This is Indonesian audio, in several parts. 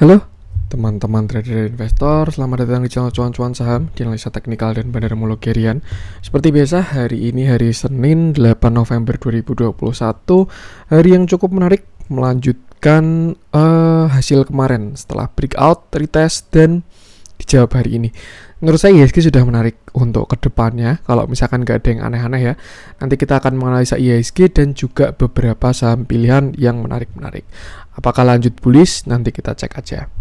Halo teman-teman trader dan investor, selamat datang di channel cuan-cuan saham di analisa teknikal dan bandar mulogerian. Seperti biasa, hari ini hari Senin 8 November 2021, hari yang cukup menarik melanjutkan hasil kemarin setelah breakout, retest, dan dijawab hari ini. Menurut saya IHSG sudah menarik untuk kedepannya. Kalau misalkan gak ada yang aneh-aneh ya, nanti kita akan menganalisa IHSG dan juga beberapa saham pilihan yang menarik-menarik. Apakah lanjut bullish? Nanti kita cek aja.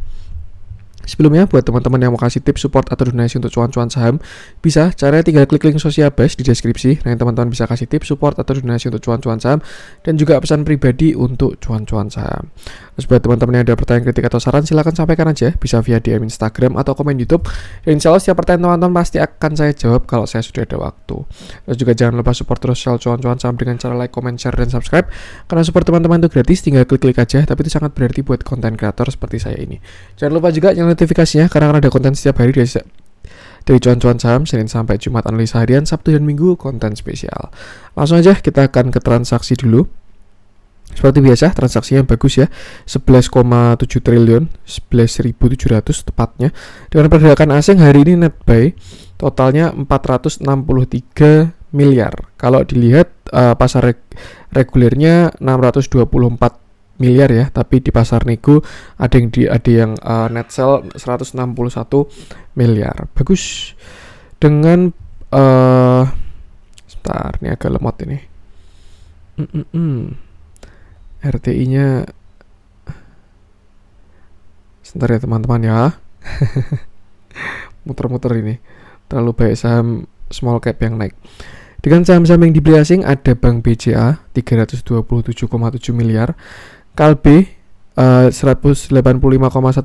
Sebelumnya, buat teman-teman yang mau kasih tips, support, atau donasi untuk cuan-cuan saham, bisa caranya tinggal klik link sosial base di deskripsi. Nah, teman-teman bisa kasih tips, support, atau donasi untuk cuan-cuan saham, dan juga pesan pribadi untuk cuan-cuan saham. Terus buat teman-teman yang ada pertanyaan, kritik, atau saran, silahkan sampaikan aja. Bisa via DM Instagram atau komen YouTube. Dan insya Allah setiap pertanyaan teman-teman pasti akan saya jawab kalau saya sudah ada waktu. Terus juga jangan lupa support terus channel cuan-cuan saham dengan cara like, comment, share, dan subscribe. Karena support teman-teman itu gratis, tinggal klik-klik aja. Tapi itu sangat berarti buat konten kreator seperti saya ini. Jangan lupa juga nyalain notifikasinya karena akan ada konten setiap hari dari cuan-cuan saham Senin sampai Jumat, analisa harian, Sabtu dan Minggu konten spesial. Langsung aja kita akan ke transaksi dulu. Seperti biasa transaksinya bagus ya, 11,7 triliun, 11.700 tepatnya. Dengan pergerakan asing hari ini net buy totalnya 463 miliar. Kalau dilihat pasar regulernya 624 miliar ya, tapi di pasar nego ada yang net sell 161 miliar. Bagus. Dengan sebentar, ini agak lemot ini. RTI-nya sebentar ya teman-teman ya. Muter-muter ini. Terlalu banyak saham small cap yang naik. Dengan saham-saham yang dibeli asing ada Bank BCA 327,7 miliar, Kalbe 185,1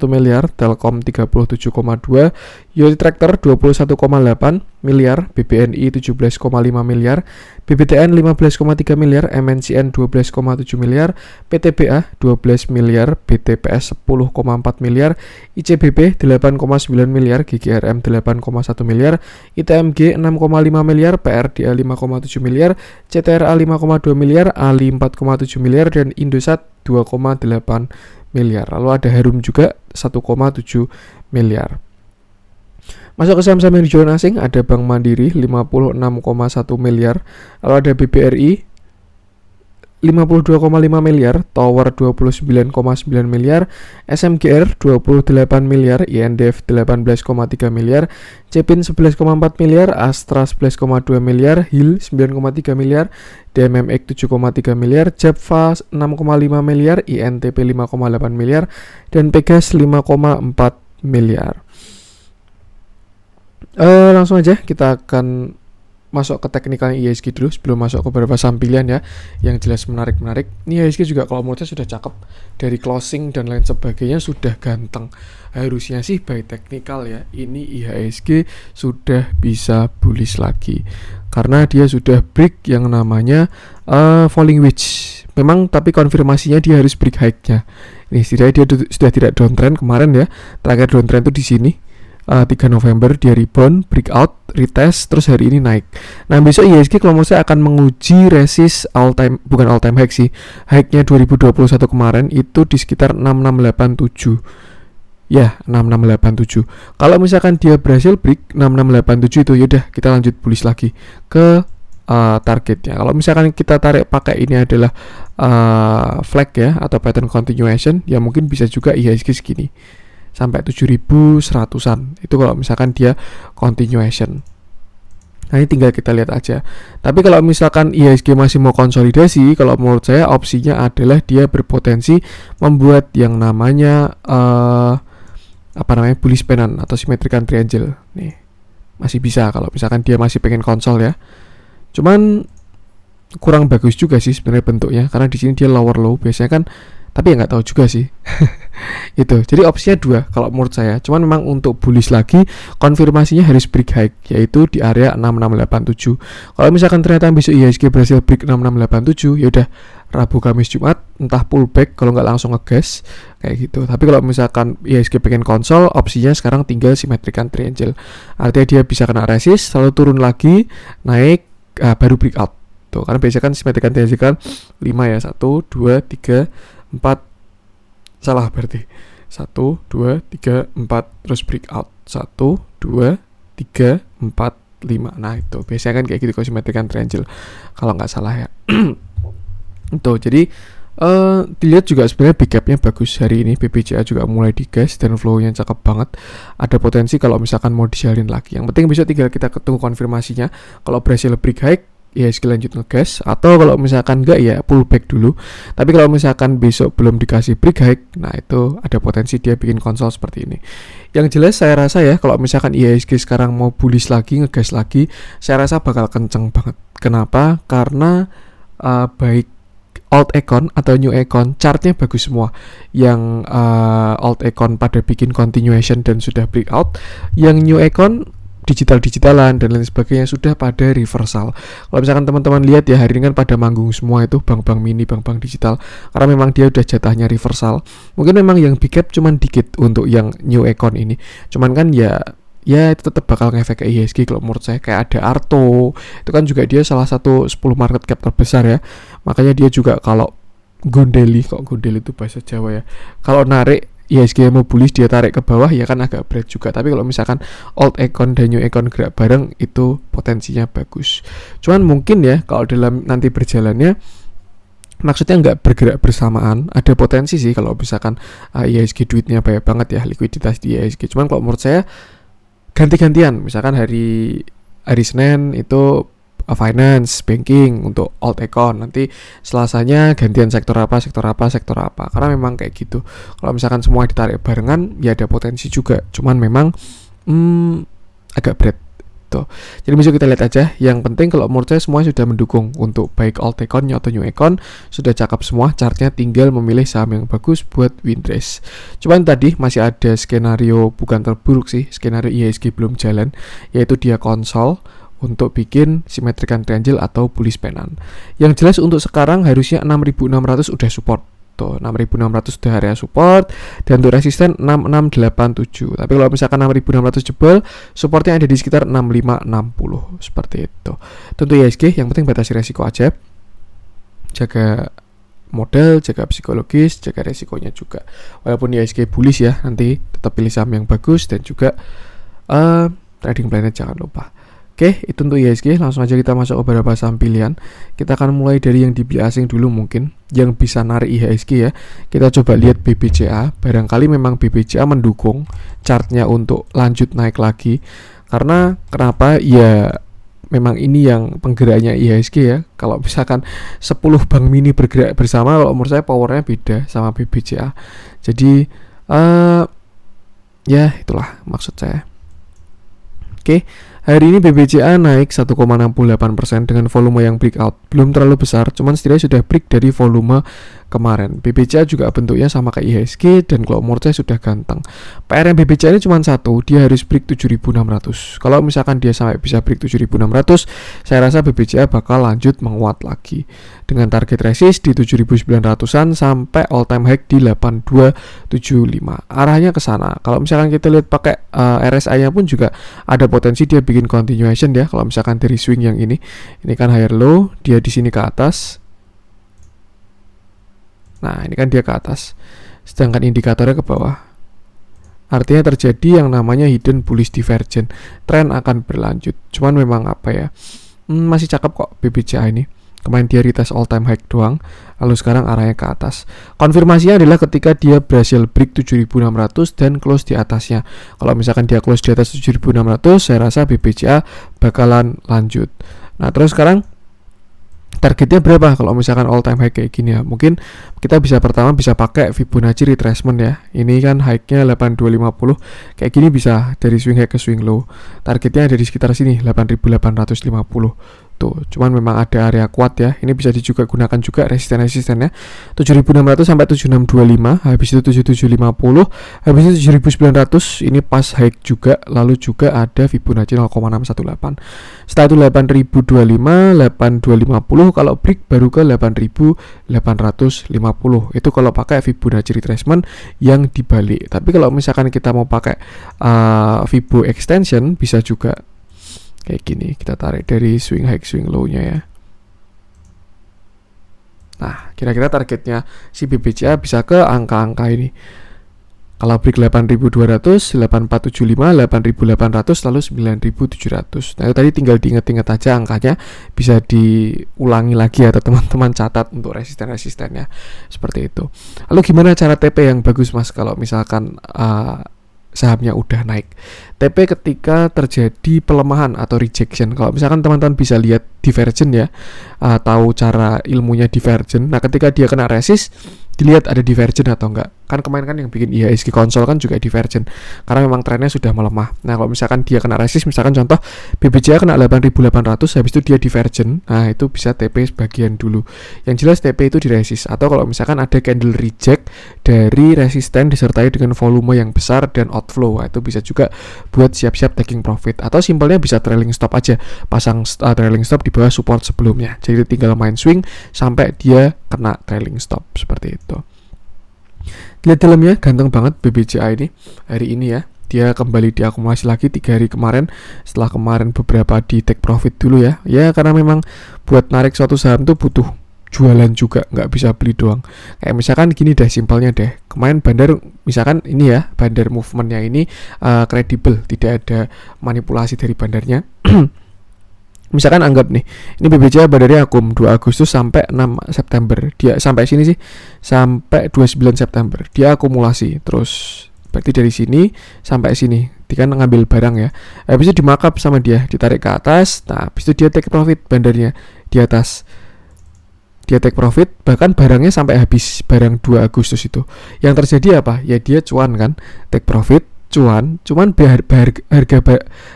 miliar, Telkom 37,2, Yoti Tractor 21,8 miliar, BBNI 17,5 miliar, BBTN 15,3 miliar, MNCN 12,7 miliar, PTBA 12 miliar, BTPS 10,4 miliar, ICBP 8,9 miliar, GGRM 8,1 miliar, ITMG 6,5 miliar, PRDA 5,7 miliar, CTRA 5,2 miliar, ALI 4,7 miliar, dan Indosat 2,8 miliar. Lalu ada Harum juga 1,7 miliar. Masuk ke saham-saham yang dijual asing, ada Bank Mandiri 56,1 miliar, lalu ada BBRI 52,5 miliar, Tower 29,9 miliar, SMGR 28 miliar, INDF 18,3 miliar, Cepin 11,4 miliar, Astra 11,2 miliar, HIL 9,3 miliar, DMMX 7,3 miliar, Japfa 6,5 miliar, INTP 5,8 miliar, dan Pegas 5,4 miliar. Langsung aja kita akan masuk ke teknikalnya IHSG dulu sebelum masuk ke beberapa saham pilihan ya yang jelas menarik-menarik. Ini IHSG juga kalau menurut saya sudah cakep, dari closing dan lain sebagainya sudah ganteng. Harusnya sih by teknikal ya, ini IHSG sudah bisa bullish lagi karena dia sudah break yang namanya falling wedge. Memang tapi konfirmasinya dia harus break high-nya. Ini setidaknya dia sudah tidak downtrend kemarin ya. Terakhir downtrend itu di sini. 3 November dia rebound, breakout, retest, terus hari ini naik. Nah besok IHSG kalau menurut saya akan menguji resist bukan all time high sih, high-nya 2021 kemarin itu di sekitar 6687 ya, 6687. Kalau misalkan dia berhasil break 6687 itu yaudah kita lanjut bullish lagi ke targetnya. Kalau misalkan kita tarik pakai ini adalah flag ya atau pattern continuation, ya mungkin bisa juga IHSG segini sampai 7.100-an. Itu kalau misalkan dia continuation. Nah ini tinggal kita lihat aja. Tapi kalau misalkan IHSG masih mau konsolidasi, kalau menurut saya opsinya adalah dia berpotensi membuat yang namanya bullish pennant atau symmetrical triangle. Nih masih bisa kalau misalkan dia masih pengen konsol ya. Cuman kurang bagus juga sih sebenarnya bentuknya karena di sini dia lower low biasanya kan, tapi ya nggak tahu juga sih. Itu jadi opsinya 2 kalau menurut saya. Cuman memang untuk bullish lagi konfirmasinya harus break high yaitu di area 6687. Kalau misalkan ternyata besok IHSG berhasil break 6687, yaudah Rabu Kamis Jumat entah pullback kalau nggak langsung ngegas kayak gitu. Tapi kalau misalkan IHSG pengen konsol, opsinya sekarang tinggal symmetrical triangle. Artinya dia bisa kena resist lalu turun lagi naik baru breakout. Tuh karena biasanya kan symmetrical triangle kan 5 ya, 1 2 3 4, salah berarti 1, 2, 3, 4, terus breakout 1, 2, 3, 4, 5. Nah itu biasanya kan kayak gitu kalau simetrikan triangle kalau nggak salah ya. Tuh jadi dilihat juga sebenarnya big gapnya bagus hari ini. BBCA juga mulai digas dan flow-nya cakep banget. Ada potensi kalau misalkan mau dijalin lagi. Yang penting besok tinggal kita tunggu konfirmasinya. Kalau berhasil break high, IHSG lanjut ngegas, atau kalau misalkan enggak ya pullback dulu. Tapi kalau misalkan besok belum dikasih break high, nah itu ada potensi dia bikin konsol seperti ini. Yang jelas saya rasa ya kalau misalkan IHSG sekarang mau bullish lagi, ngegas lagi, saya rasa bakal kenceng banget. Kenapa? Karena baik old econ atau new econ chartnya bagus semua. Yang old econ pada bikin continuation dan sudah breakout, yang new econ digital-digitalan dan lain sebagainya sudah pada reversal. Kalau misalkan teman-teman lihat ya hari ini kan pada manggung semua itu bank-bank mini, bank-bank digital, karena memang dia udah jatahnya reversal. Mungkin memang yang big cap cuman dikit untuk yang new econ ini. Cuman kan ya itu tetap bakal ngefek ke IHSG kalau menurut saya. Kayak ada Arto, itu kan juga dia salah satu 10 market cap terbesar ya. Makanya dia juga kalau gondeli, kok gondeli itu bahasa Jawa ya, kalau narik IHSG mau bullish dia tarik ke bawah ya kan agak berat juga. Tapi kalau misalkan old econ dan new econ gerak bareng itu potensinya bagus. Cuman mungkin ya kalau dalam nanti berjalannya maksudnya nggak bergerak bersamaan, ada potensi sih kalau misalkan IHSG duitnya banyak banget ya, likuiditas di IHSG. Cuman kalau menurut saya ganti-gantian, misalkan hari Senin itu finance, banking untuk old econ, nanti Selasanya gantian sektor apa, karena memang kayak gitu. Kalau misalkan semua ditarik barengan ya ada potensi juga, cuman memang agak berat tuh. Jadi besok kita lihat aja. Yang penting kalau menurut saya semua sudah mendukung untuk baik old econ atau new econ, sudah cakep semua, chartnya tinggal memilih saham yang bagus buat win race. Cuman tadi masih ada skenario bukan terburuk sih, skenario IHSG belum jalan, yaitu dia konsol untuk bikin simetrikan triangle atau bullish pennant. Yang jelas untuk sekarang harusnya 6600 udah support. Tuh 6600 udah area support, dan untuk resisten 6687. Tapi kalau misalkan 6600 jebol, supportnya ada di sekitar 6560 seperti itu. Tentu IHSG yang penting batasi resiko aja. Jaga modal, jaga psikologis, jaga resikonya juga. Walaupun IHSG bullish ya, nanti tetap pilih saham yang bagus dan juga trading plan-nya jangan lupa. Oke, itu untuk IHSG. Langsung aja kita masuk ke beberapa saham pilihan. Kita akan mulai dari yang dibeli asing dulu mungkin, yang bisa narik IHSG ya. Kita coba lihat BBCA. Barangkali memang BBCA mendukung chartnya untuk lanjut naik lagi. Karena kenapa? Ya memang ini yang penggeraknya IHSG ya. Kalau misalkan 10 bank mini bergerak bersama, kalau menurut saya powernya beda sama BBCA. Jadi ya itulah maksud saya. Oke, hari ini BBCA naik 1,68% dengan volume yang breakout. Belum terlalu besar, cuman setidaknya sudah break dari volume kemarin. BBCA juga bentuknya sama kayak IHSG dan kalau menurut saya sudah ganteng. PR yang BBCA ini cuma satu, dia harus break 7.600. Kalau misalkan dia sampai bisa break 7.600, saya rasa BBCA bakal lanjut menguat lagi. Dengan target resist di 7.900-an sampai all time high di 8275. Arahnya ke sana. Kalau misalkan kita lihat pakai RSI-nya pun juga ada potensi dia bikin continuation ya. Kalau misalkan dari swing yang ini kan higher low, dia di sini ke atas. Nah, ini kan dia ke atas. Sedangkan indikatornya ke bawah. Artinya terjadi yang namanya hidden bullish divergence. Tren akan berlanjut. Cuman memang apa ya? Masih cakep kok BBCA ini. Kemarin dia retest all time high doang, lalu sekarang arahnya ke atas. Konfirmasinya adalah ketika dia berhasil break 7.600 dan close di atasnya. Kalau misalkan dia close di atas 7.600, saya rasa BBCA bakalan lanjut. Nah, terus sekarang targetnya berapa kalau misalkan all time high kayak gini ya? Mungkin kita bisa pakai Fibonacci retracement ya. Ini kan high-nya 8250. Kayak gini bisa dari swing high ke swing low. Targetnya ada di sekitar sini 8850. Tuh, cuman memang ada area kuat ya. Ini bisa gunakan juga resisten-resistennya 7.600 sampai 7.625, habis itu 7.750, habis itu 7.900. Ini pas high juga, lalu juga ada Fibonacci 0,618. Setelah itu 8.025, 8.250, kalau break baru ke 8.850. Itu kalau pakai Fibonacci retracement yang dibalik. Tapi kalau misalkan kita mau pakai Fibo extension bisa juga kayak gini, kita tarik dari swing high swing low nya ya. Nah, kira-kira targetnya si BBCA bisa ke angka-angka ini. Kalau break 8.200, 8.475, 8.800, lalu 9.700. Nah itu tadi tinggal diinget-inget aja angkanya, bisa diulangi lagi atau teman-teman catat untuk resisten-resistennya seperti itu. Lalu gimana cara TP yang bagus mas kalau misalkan sahamnya udah naik? TP ketika terjadi pelemahan atau rejection. Kalau misalkan teman-teman bisa lihat divergent ya, tahu cara ilmunya divergent. Nah ketika dia kena resist, dilihat ada divergent atau enggak. Kan kemarin kan yang bikin IHSG konsol kan juga divergent, karena memang trennya sudah melemah. Nah kalau misalkan dia kena resist, misalkan contoh BBCA kena 8.800, habis itu dia divergent, nah itu bisa TP sebagian dulu. Yang jelas TP itu di resist. Atau kalau misalkan ada candle reject dari resisten disertai dengan volume yang besar dan outflow, nah, itu bisa juga buat siap-siap taking profit. Atau simpelnya bisa trailing stop aja, pasang trailing stop di bawah support sebelumnya, jadi tinggal main swing sampai dia kena trailing stop seperti itu. Lihat dalamnya ganteng banget BBCA ini hari ini ya. Dia kembali diakumulasi lagi 3 hari kemarin, setelah kemarin beberapa di take profit dulu ya. Ya karena memang buat narik suatu saham tuh butuh jualan juga, nggak bisa beli doang. Kayak misalkan gini deh, simpelnya deh, kemarin bandar misalkan ini ya, bandar movementnya ini kredibel, tidak ada manipulasi dari bandarnya. Misalkan anggap nih, ini BBCA bandarnya akum 2 Agustus sampai 6 September. Dia sampai sini sih, sampai 29 September. Dia akumulasi terus. Berarti dari sini sampai sini, dia kan ngambil barang ya. Habis itu dimakap sama dia, ditarik ke atas. Nah, habis itu dia take profit bandarnya di atas. Dia take profit, bahkan barangnya sampai habis, barang 2 Agustus itu. Yang terjadi apa? Ya dia cuan kan, take profit, cuman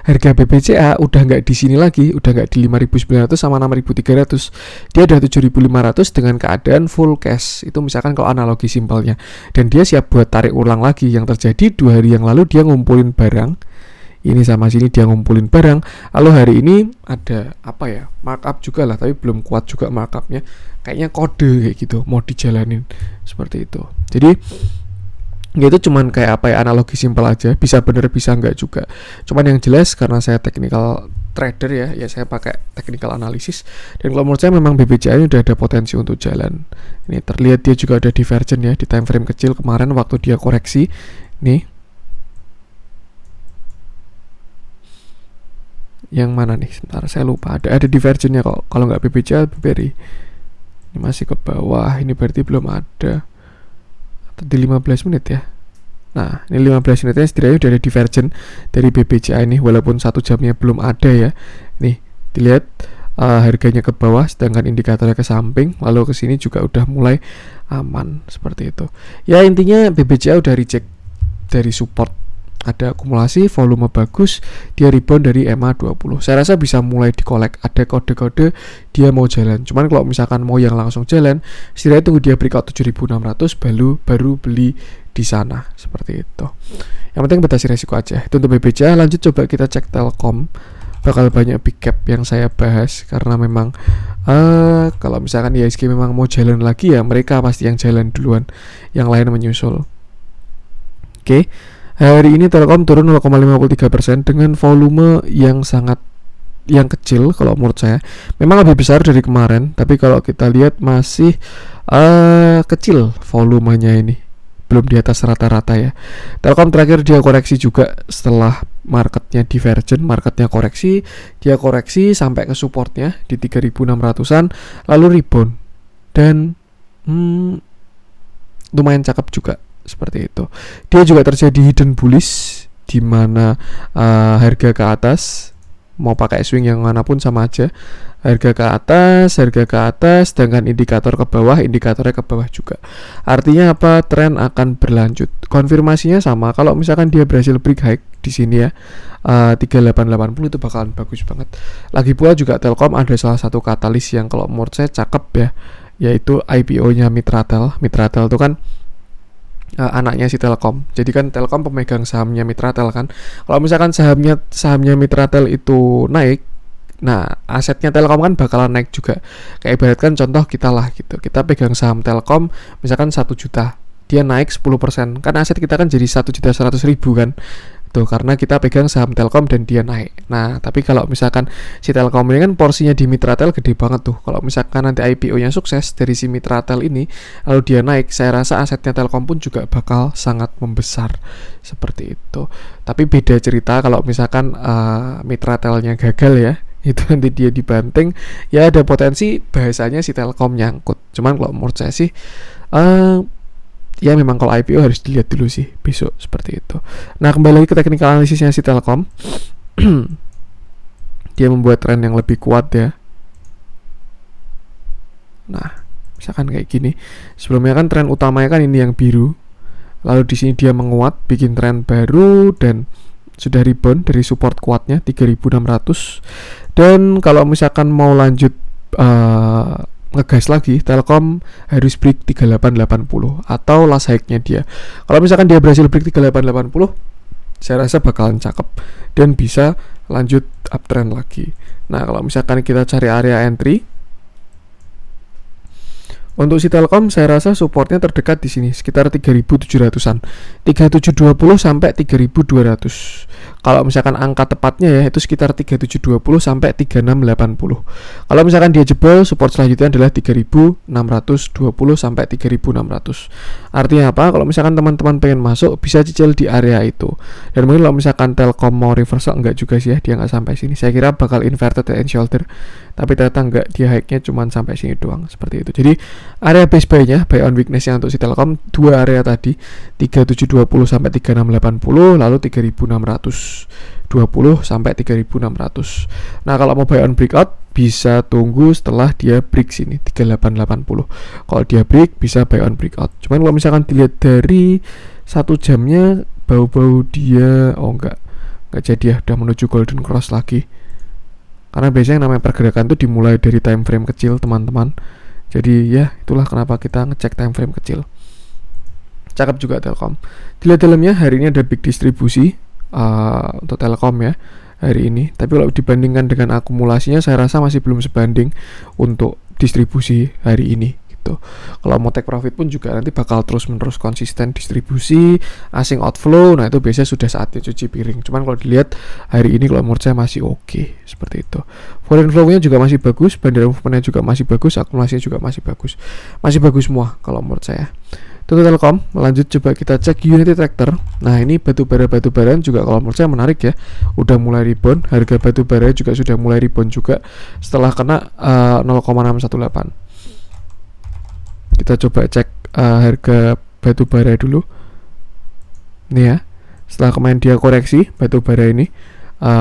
harga BBCA udah nggak di sini lagi, udah nggak di 5.900 sama 6.300, dia udah 7.500 dengan keadaan full cash. Itu misalkan kalau analogi simpelnya, dan dia siap buat tarik ulang lagi. Yang terjadi 2 hari yang lalu dia ngumpulin barang ini sama sini, dia ngumpulin barang, lalu hari ini ada apa ya, markup juga lah, tapi belum kuat juga markupnya, kayaknya kode kayak gitu mau dijalanin seperti itu. Jadi ya itu cuman kayak apa ya, analogi simpel aja, bisa bener bisa enggak juga. Cuman yang jelas karena saya technical trader ya saya pakai technical analysis, dan kalau menurut saya memang BBCA ini udah ada potensi untuk jalan. Ini terlihat dia juga ada divergent ya di time frame kecil kemarin waktu dia koreksi. Nih, yang mana nih, sebentar saya lupa, ada divergentnya kok. Kalau nggak BBCA, BBRI ini masih ke bawah, ini berarti belum ada di 15 menit ya. Nah ini 15 menitnya setidaknya udah ada divergent dari BBCA ini, walaupun 1 jamnya belum ada ya. Nih dilihat harganya ke bawah sedangkan indikatornya ke samping, lalu ke sini juga udah mulai aman seperti itu ya. Intinya BBCA udah reject dari support, ada akumulasi, volume bagus, dia rebound dari MA20. Saya rasa bisa mulai dikolek, ada kode-kode dia mau jalan. Cuman kalau misalkan mau yang langsung jalan, setidaknya tunggu dia breakout 7.600 baru beli di sana seperti itu. Yang penting batasi resiko aja. Itu untuk BBCA. Lanjut coba kita cek Telkom. Bakal banyak big cap yang saya bahas karena memang kalau misalkan IHSG memang mau jalan lagi ya mereka pasti yang jalan duluan, yang lain menyusul. Oke. Hari ini Telkom turun 0,53% dengan volume yang kecil kalau menurut saya. Memang lebih besar dari kemarin, tapi kalau kita lihat masih kecil volumenya ini. Belum di atas rata-rata ya. Telkom terakhir dia koreksi juga setelah marketnya divergent, marketnya koreksi, dia koreksi sampai ke supportnya di 3.600-an, lalu rebound dan lumayan cakep juga. Seperti itu. Dia juga terjadi hidden bullish di mana harga ke atas, mau pakai swing yang manapun sama aja. Harga ke atas, sedangkan indikator ke bawah, indikatornya ke bawah juga. Artinya apa? Tren akan berlanjut. Konfirmasinya sama. Kalau misalkan dia berhasil break high di sini ya, 3880 itu bakalan bagus banget. Lagi pula juga Telkom ada salah satu katalis yang kalau menurut saya cakep ya, yaitu IPO-nya Mitratel. Mitratel itu kan anaknya si Telkom. Jadi kan Telkom pemegang sahamnya Mitratel kan. Kalau misalkan sahamnya Mitratel itu naik, nah asetnya Telkom kan bakalan naik juga. Kayak ibaratkan contoh kita lah gitu. Kita pegang saham Telkom misalkan 1 juta, dia naik 10%, kan aset kita kan jadi 1.100.000 kan. Tuh, karena kita pegang saham Telkom dan dia naik. Nah, tapi kalau misalkan si Telkom ini kan porsinya di Mitratel gede banget tuh. Kalau misalkan nanti IPO-nya sukses dari si Mitratel ini, lalu dia naik, saya rasa asetnya Telkom pun juga bakal sangat membesar. Seperti itu. Tapi beda cerita kalau misalkan Mitratelnya gagal ya. Itu nanti dia dibanting, ya ada potensi bahasanya si Telkom nyangkut. Cuman kalau menurut saya sih ya memang kalau IPO harus dilihat dulu sih besok, seperti itu. Nah, kembali lagi ke technical analisisnya si Telkom. Dia membuat tren yang lebih kuat ya. Nah, misalkan kayak gini. Sebelumnya kan tren utamanya kan ini yang biru. Lalu di sini dia menguat, bikin tren baru dan sudah rebound dari support kuatnya 3600. Dan kalau misalkan mau lanjut ngegas lagi, Telkom harus break 3880 atau last high-nya dia. Kalau misalkan dia berhasil break 3880, saya rasa bakalan cakep dan bisa lanjut uptrend lagi. Nah, kalau misalkan kita cari area entry untuk si Telkom, saya rasa supportnya terdekat di sini sekitar 3700-an. 3720 sampai 3200. Kalau misalkan angka tepatnya ya itu sekitar 3720 sampai 3680. Kalau misalkan dia jebol, support selanjutnya adalah 3620 sampai 3600. Artinya apa? Kalau misalkan teman-teman pengen masuk, bisa cicil di area itu. Dan mungkin kalau misalkan Telkom mau reversal, enggak juga sih ya, dia nggak sampai sini. Saya kira bakal inverted head and shoulder, tapi ternyata enggak, dia high-nya cuma sampai sini doang, seperti itu. Jadi area base buy-nya, buy on weakness-nya untuk si Telkom, dua area tadi, 3720 sampai 3680, lalu 3620 sampai 3600. Nah, kalau mau buy on breakout bisa tunggu setelah dia break sini 3880. Kalau dia break bisa buy on breakout. Cuman kalau misalkan dilihat dari 1 jamnya, bau-bau dia enggak jadi ya, udah menuju golden cross lagi. Karena biasanya namanya pergerakan itu dimulai dari time frame kecil, teman-teman. Jadi ya itulah kenapa kita ngecek time frame kecil. Cakep juga Telkom. Dilihat dalamnya hari ini ada big distribusi untuk Telkom ya hari ini. Tapi kalau dibandingkan dengan akumulasinya, saya rasa masih belum sebanding untuk distribusi hari ini. Kalau mau take profit pun juga nanti bakal terus-menerus konsisten distribusi, asing outflow. Nah, itu biasanya sudah saatnya cuci piring. Cuman kalau dilihat hari ini kalau menurut saya masih oke, seperti itu. Foreign flow-nya juga masih bagus, bandara movement-nya juga masih bagus, akumulasinya juga masih bagus. Masih bagus semua kalau menurut saya. Itu Telkom. Lanjut coba kita cek Unity Tractor. Nah, ini batubara-batubaraan juga kalau menurut saya menarik ya. Udah mulai rebound, harga batubara juga sudah mulai rebound juga setelah kena 0,618. Kita coba cek harga batubara dulu. Nih ya, setelah kemarin dia koreksi batubara ini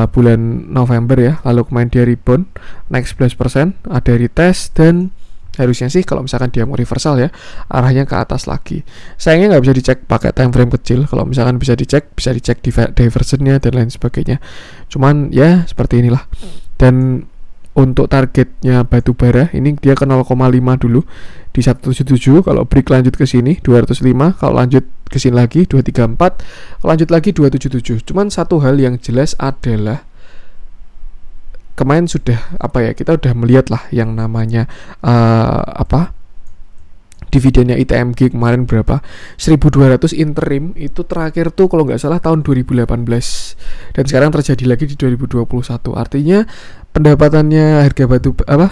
bulan November ya, lalu kemarin dia rebound naik 11%, ada retest dan harusnya sih kalau misalkan dia mau reversal ya, arahnya ke atas lagi. Sayangnya nggak bisa dicek pakai time frame kecil. Kalau misalkan bisa dicek diversionnya dan lain sebagainya. Cuman ya seperti inilah. Dan untuk targetnya batubara ini dia ke 0,5 dulu di 177. Kalau break lanjut ke sini 205, kalau lanjut ke sini lagi 234, kalau lanjut lagi 277. Cuman satu hal yang jelas adalah kemarin sudah kita udah melihat lah yang namanya dividennya ITMG kemarin berapa, 1200 interim itu terakhir tuh kalau nggak salah tahun 2018 dan sekarang terjadi lagi di 2021. Artinya pendapatannya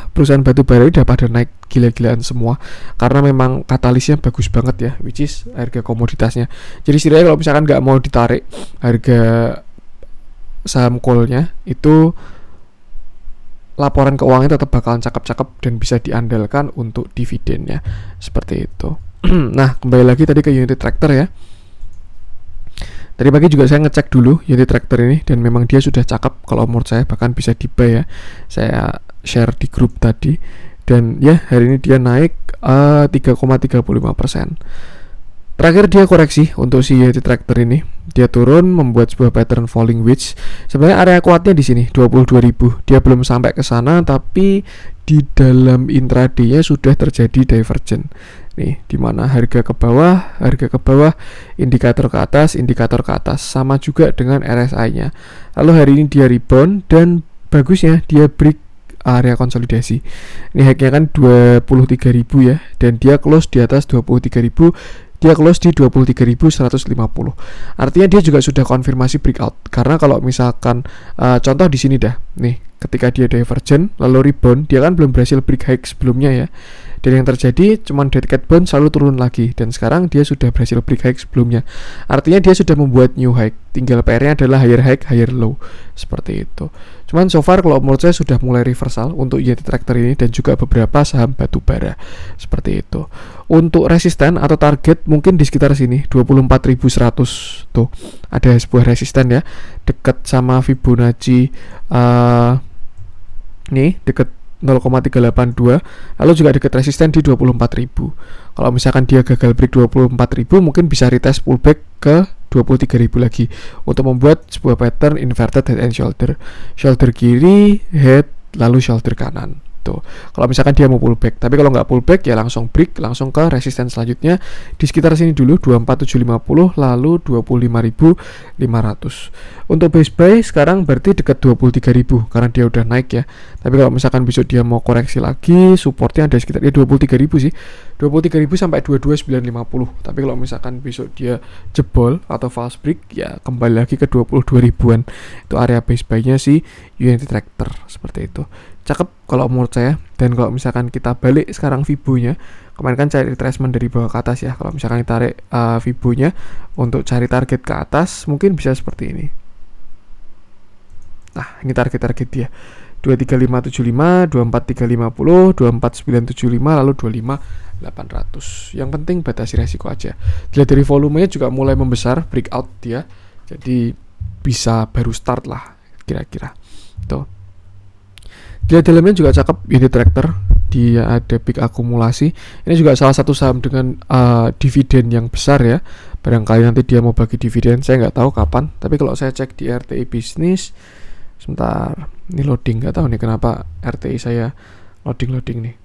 perusahaan batubara udah pada naik gila-gilaan semua karena memang katalisnya bagus banget ya, which is harga komoditasnya. Jadi setidaknya kalau misalkan nggak mau ditarik harga saham coalnya itu, laporan keuangannya tetap bakalan cakep-cakep dan bisa diandalkan untuk dividennya, seperti itu. Nah, kembali lagi tadi ke Unity Tractor ya. Tadi pagi juga saya ngecek dulu Unity Tractor ini dan memang dia sudah cakep kalau menurut saya, bahkan bisa di-buy ya. Saya share di grup tadi dan ya hari ini dia naik 3,35%. Terakhir dia koreksi untuk si Unity Tractor ini. Dia turun membuat sebuah pattern falling wedge. Sebenarnya area kuatnya di sini 22.000. Dia belum sampai ke sana tapi di dalam intraday-nya sudah terjadi divergen. Nih, di mana harga ke bawah, indikator ke atas, sama juga dengan RSI-nya. Lalu hari ini dia rebound dan bagusnya dia break area konsolidasi. Ini high-nya kan 23.000 ya dan dia close di atas 23.000 dia close di 23.150. Artinya dia juga sudah konfirmasi breakout. Karena kalau misalkan contoh di sini dah, nih ketika dia divergent lalu rebound, dia kan belum berhasil break high sebelumnya ya. Dan yang terjadi cuman dead cat bounce selalu turun lagi, dan sekarang dia sudah berhasil break high sebelumnya. Artinya dia sudah membuat new high. Tinggal PR-nya adalah higher high, higher low. Seperti itu. Cuman so far kalau menurut saya sudah mulai reversal untuk Yeti Tractor ini dan juga beberapa saham batu bara. Seperti itu. Untuk resisten atau target mungkin di sekitar sini 24.100. Tuh, ada sebuah resisten ya, dekat sama Fibonacci nih, dekat 0,382, lalu juga dekat resisten di 24.000. Kalau misalkan dia gagal break 24.000, mungkin bisa retest pullback ke 23.000 lagi untuk membuat sebuah pattern inverted head and shoulder. Shoulder kiri, head, lalu shoulder kanan. Tuh. Kalau misalkan dia mau pullback, tapi kalau nggak pullback ya langsung break, langsung ke resisten selanjutnya di sekitar sini dulu 24.750 lalu 25.500. Untuk base buy sekarang berarti dekat 23.000 karena dia udah naik ya. Tapi kalau misalkan besok dia mau koreksi lagi, supportnya ada sekitar 23.000 sih. 23.000 sampai 22.950. Tapi kalau misalkan besok dia jebol atau false break ya kembali lagi ke 22.000-an. Itu area base buy-nya si Unity Tractor seperti itu. Cakep kalau menurut saya. Dan kalau misalkan kita balik sekarang Fibo-nya, kemarin kan cari retracement dari bawah ke atas ya. Kalau misalkan kita tarik Fibo-nya untuk cari target ke atas, mungkin bisa seperti ini. Nah, ini target-target dia 23575, 24350, 24975, lalu 25800. Yang penting batasi resiko aja. Dilihat dari volumenya juga mulai membesar, breakout dia. Jadi bisa baru start lah kira-kira. Tuh. Dia dalamnya juga cakep, Unity Tractor. Dia ada big akumulasi. Ini juga salah satu saham dengan dividen yang besar ya. Barangkali nanti dia mau bagi dividen, saya nggak tahu kapan. Tapi kalau saya cek di RTI Bisnis, sebentar, ini loading, nggak tahu nih kenapa RTI saya loading nih.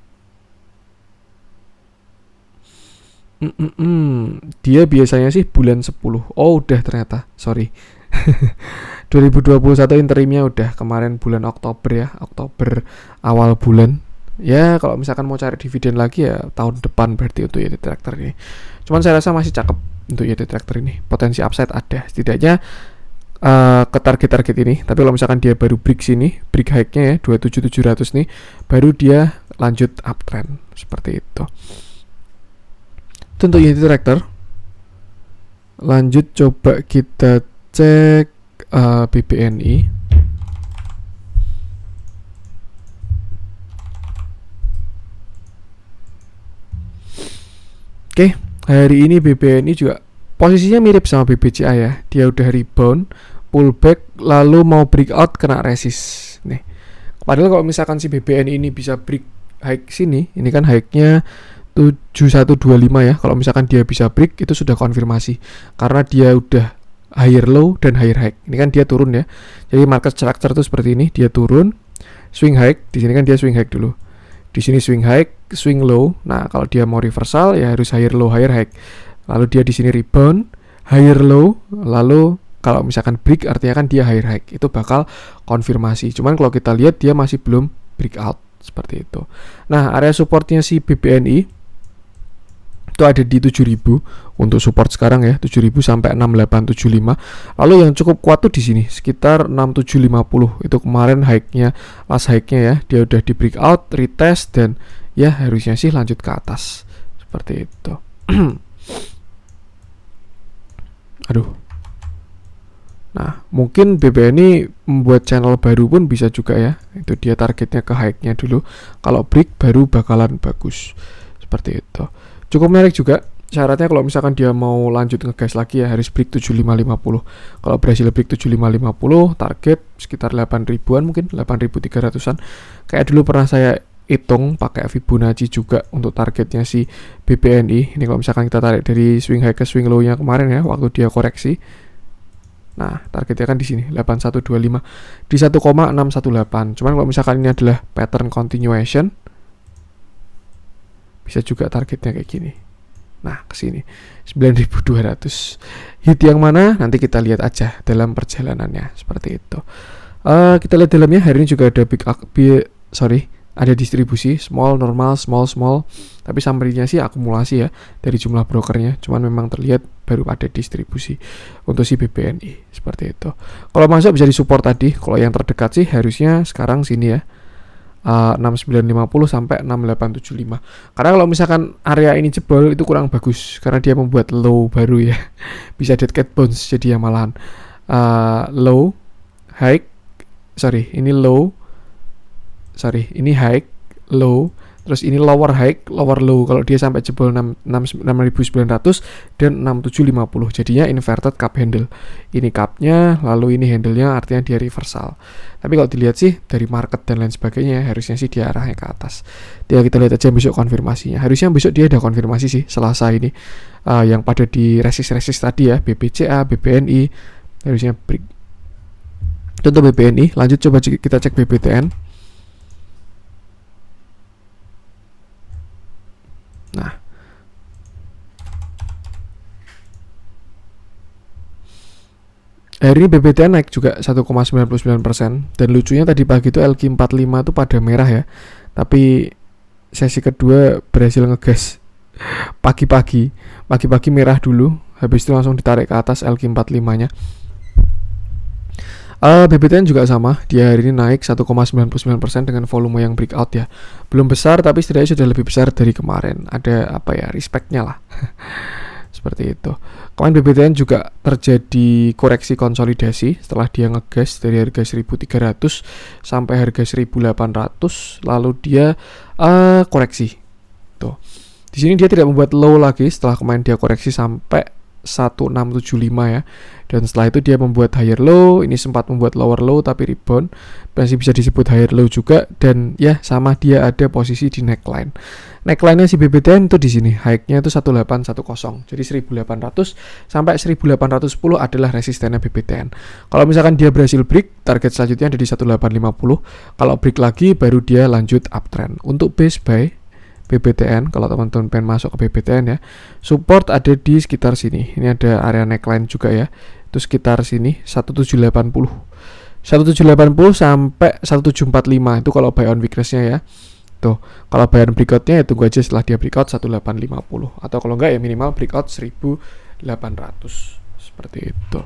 Dia biasanya sih bulan 10. Oh udah ternyata, sorry. 2021 interimnya udah kemarin bulan Oktober ya, Oktober awal bulan. Ya kalau misalkan mau cari dividen lagi ya tahun depan berarti untuk Yeti Tractor ini. Cuman saya rasa masih cakep untuk Yeti Tractor ini. Potensi upside ada, setidaknya ke target-target ini. Tapi kalau misalkan dia baru break sini, break high-nya ya 27.700 nih, baru dia lanjut uptrend seperti itu. Itu untuk Yeti Tractor. Lanjut coba kita cek BBNI. Oke, hari ini BBNI juga posisinya mirip sama BBCA ya. Dia udah rebound, pullback, lalu mau breakout kena resist. Nih. Padahal kalau misalkan si BBNI ini bisa break high sini, ini kan high-nya 7125 ya. Kalau misalkan dia bisa break, itu sudah konfirmasi. Karena dia udah higher low dan higher high. Ini kan dia turun ya. Jadi market structure itu seperti ini, dia turun, swing high. Di sini kan dia swing high dulu. Di sini swing high, swing low. Nah, kalau dia mau reversal ya harus higher low, higher high. Lalu dia di sini rebound, higher low, lalu kalau misalkan break artinya kan dia higher high. Itu bakal konfirmasi. Cuman kalau kita lihat dia masih belum breakout seperti itu. Nah, area supportnya si BBNI itu ada di 7.000 untuk support sekarang ya, 7.000 sampai 6875. Lalu yang cukup kuat tuh di sini sekitar 6750. Itu kemarin high-nya, last high-nya ya, dia udah di breakout, retest dan ya harusnya sih lanjut ke atas. Seperti itu. Aduh. Nah, mungkin BBNI membuat channel baru pun bisa juga ya. Itu dia targetnya ke high-nya dulu. Kalau break baru bakalan bagus. Seperti itu. Cukup menarik juga. Syaratnya kalau misalkan dia mau lanjut ngegas lagi ya harus break 7550. Kalau berhasil break 7550, target sekitar 8.000-an mungkin, 8.300-an. Kayak dulu pernah saya hitung pakai Fibonacci juga untuk targetnya si BBNI. Ini kalau misalkan kita tarik dari swing high ke swing low-nya kemarin ya, waktu dia koreksi. Nah, targetnya kan di sini 8125 di 1,618. Cuman kalau misalkan ini adalah pattern continuation, bisa juga targetnya kayak gini. Nah, ke sini 9.200. Hit yang mana? Nanti kita lihat aja dalam perjalanannya seperti itu. Kita lihat dalamnya hari ini juga ada ada distribusi small, normal, small, small. Tapi summary-nya sih akumulasi ya dari jumlah brokernya. Cuman memang terlihat baru ada distribusi untuk si BBNI seperti itu. Kalau masuk bisa disupport tadi. Kalau yang terdekat sih harusnya sekarang sini ya. 6950 sampai 6875. Karena kalau misalkan area ini jebol itu kurang bagus karena dia membuat low baru ya. Bisa dead cat bounce jadi ya malahan. Low, high, ini low, ini high, low, terus ini lower high, lower low. Kalau dia sampai jebol 6900 dan 6750, jadinya inverted cup handle. Ini cupnya, lalu ini handle-nya, artinya dia reversal. Tapi kalau dilihat sih dari market dan lain sebagainya, harusnya sih dia arahnya ke atas. Tinggal kita lihat aja besok konfirmasinya. Harusnya besok dia ada konfirmasi sih Selasa ini, yang pada di resist tadi ya, BBCA, BBNI, harusnya break. Contoh BBNI, lanjut coba kita cek BBTN. Nah, hari ini BBTN naik juga 1,99%. Dan lucunya tadi pagi itu LQ45 itu pada merah ya. Tapi sesi kedua berhasil ngegas pagi-pagi merah dulu, habis itu langsung ditarik ke atas LQ45-nya. BBTN juga sama, dia hari ini naik 1,99% dengan volume yang breakout ya. Belum besar tapi setidaknya sudah lebih besar dari kemarin. Ada respect-nya lah. Seperti itu. Kemarin BBTN juga terjadi koreksi konsolidasi setelah dia ngegas dari harga 1.300 sampai harga 1.800, lalu dia koreksi. Tuh. Di sini dia tidak membuat low lagi setelah kemarin dia koreksi sampai 1675 ya. Dan setelah itu dia membuat higher low, ini sempat membuat lower low tapi rebound, masih bisa disebut higher low juga. Dan ya sama, dia ada posisi di neckline. Neckline-nya si BBTN itu di sini, high-nya itu 1810. Jadi 1800 sampai 1810 adalah resistennya BBTN. Kalau misalkan dia berhasil break, target selanjutnya ada di 1850. Kalau break lagi baru dia lanjut uptrend. Untuk base buy BBTN, kalau teman-teman pengen masuk ke BBTN ya, support ada di sekitar sini. Ini ada area neckline juga ya, itu sekitar sini 1780 sampai 1745 itu kalau buy on weakness-nya ya. Tuh, kalau buy on breakout-nya ya tunggu aja setelah dia breakout 1850, atau kalau enggak ya minimal breakout 1800 seperti itu.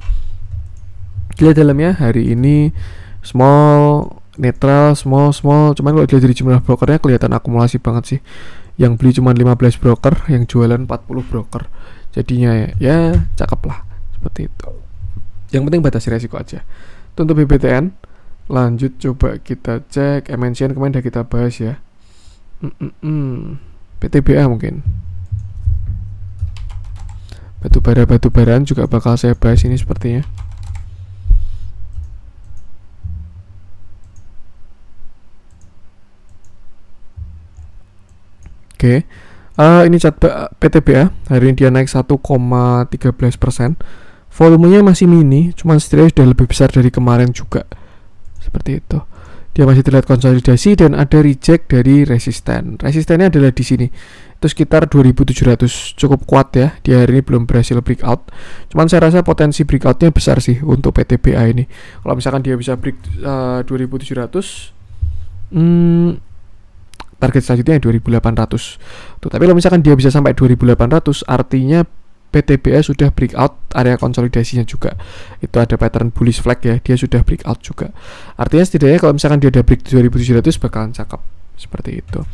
Lihat dalamnya hari ini small, netral, small. Cuman kalau dilihat dari jumlah brokernya kelihatan akumulasi banget sih. Yang beli cuma 15 broker, yang jualan 40 broker. Jadinya ya cakep lah, seperti itu. Yang penting batasi resiko aja. Itu untuk BBTN. Lanjut coba kita cek MNCN, kemarin udah kita bahas ya. PTBA mungkin. Batu-baraan juga bakal saya bahas ini sepertinya. Oke. Ini chart PTBA, hari ini dia naik 1,13%. Volumenya masih mini, cuman setidaknya sudah lebih besar dari kemarin juga. Seperti itu. Dia masih terlihat konsolidasi dan ada reject dari resisten. Resistennya adalah di sini. Itu sekitar 2700, cukup kuat ya. Dia hari ini belum berhasil breakout. Cuman saya rasa potensi breakoutnya besar sih untuk PTBA ini. Kalau misalkan dia bisa break 2700, target selanjutnya 2800. Tuh, tapi kalau misalkan dia bisa sampai 2800, artinya PTBA sudah breakout area konsolidasinya juga. Itu ada pattern bullish flag ya, dia sudah breakout juga. Artinya setidaknya kalau misalkan dia ada break 2700 bakalan cakep. Seperti itu.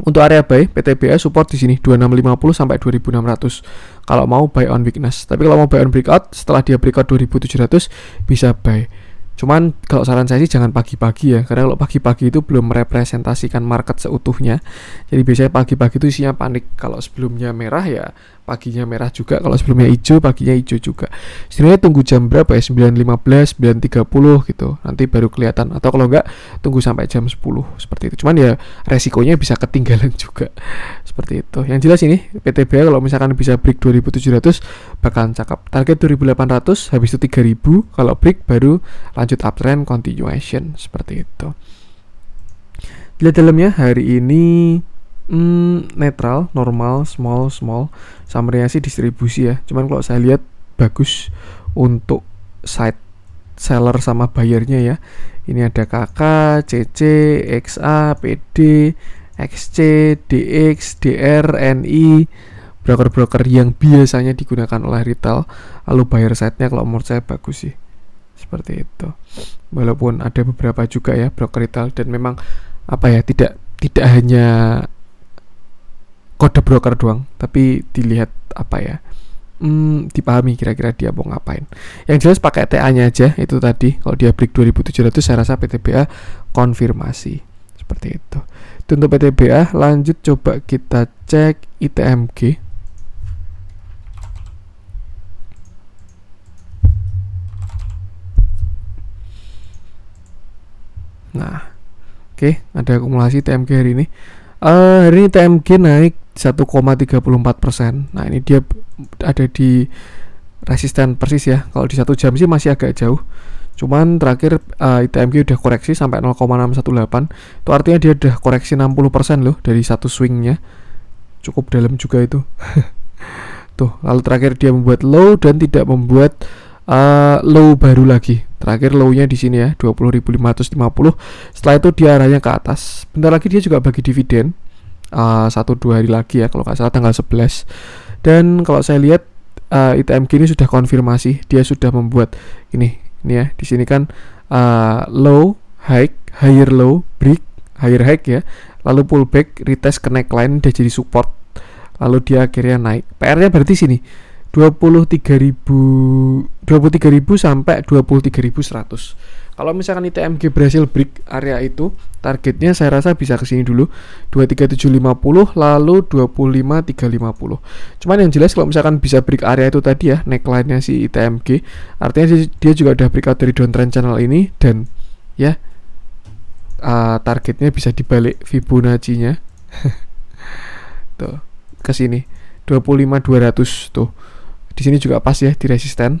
Untuk area buy, PTBA support di sini 2650 sampai 2600. Kalau mau buy on weakness. Tapi kalau mau buy on breakout, setelah dia breakout 2700 bisa buy. Cuman kalau saran saya sih jangan pagi-pagi ya, karena kalau pagi-pagi itu belum merepresentasikan market seutuhnya. Jadi biasanya pagi-pagi itu isinya panik. Kalau sebelumnya merah ya paginya merah juga, kalau sebelumnya hijau paginya hijau juga. Sebenarnya tunggu jam berapa ya, 9.15, 9.30 gitu, nanti baru kelihatan. Atau kalau enggak tunggu sampai jam 10 seperti itu. Cuman ya resikonya bisa ketinggalan juga. Seperti itu. Yang jelas ini PTBA kalau misalkan bisa break 2700 bakalan cakep. Target 2800, habis itu 3000. Kalau break baru lanjut uptrend continuation seperti itu. Lihat dalamnya hari ini netral, normal, small. Summary-nya sih distribusi ya. Cuman kalau saya lihat bagus untuk side seller sama buyernya ya. Ini ada KK, CC, XA, PD, XC, DX, DR, NI, broker-broker yang biasanya digunakan oleh retail. Lalu buyer side-nya kalau menurut saya bagus sih, seperti itu. Walaupun ada beberapa juga ya broker retail, dan memang apa ya, tidak hanya kode broker doang, tapi dilihat apa ya, dipahami kira-kira dia mau ngapain. Yang jelas pakai TA-nya aja itu tadi. Kalau dia break 2700 saya rasa PTBA konfirmasi seperti itu. Itu untuk PTBA. Lanjut coba kita cek ITMG. Nah, oke, ada akumulasi TMG hari ini. Hari ini TMG naik 1,34%. Nah, ini dia ada di resisten persis ya. Kalau di 1 jam sih masih agak jauh. Cuman terakhir ITMG udah koreksi sampai 0,618. Itu artinya dia udah koreksi 60% loh dari satu swingnya. Cukup dalam juga itu. Tuh, lalu terakhir dia membuat low dan tidak membuat low baru lagi. Terakhir low-nya di sini ya, 20.550. Setelah itu dia arahnya ke atas. Bentar lagi dia juga bagi dividen 1-2 hari lagi ya, kalau nggak salah tanggal 11. Dan kalau saya lihat ITMG ini sudah konfirmasi, dia sudah membuat ini ya, di sini kan low, high, higher low, break, higher high ya. Lalu pullback, retest ke neckline, dia jadi support. Lalu dia akhirnya naik. PR-nya berarti sini 23.000 sampai 23.100. Kalau misalkan ITMG berhasil break area itu, targetnya saya rasa bisa ke sini dulu 23.750 lalu 25.350. Cuman yang jelas kalau misalkan bisa break area itu tadi ya, neckline-nya si ITMG, artinya dia juga udah breakout dari downtrend channel ini, dan ya targetnya bisa dibalik Fibonacci-nya. Tuh, ke sini 25.200 tuh. Di sini juga pas ya di resisten.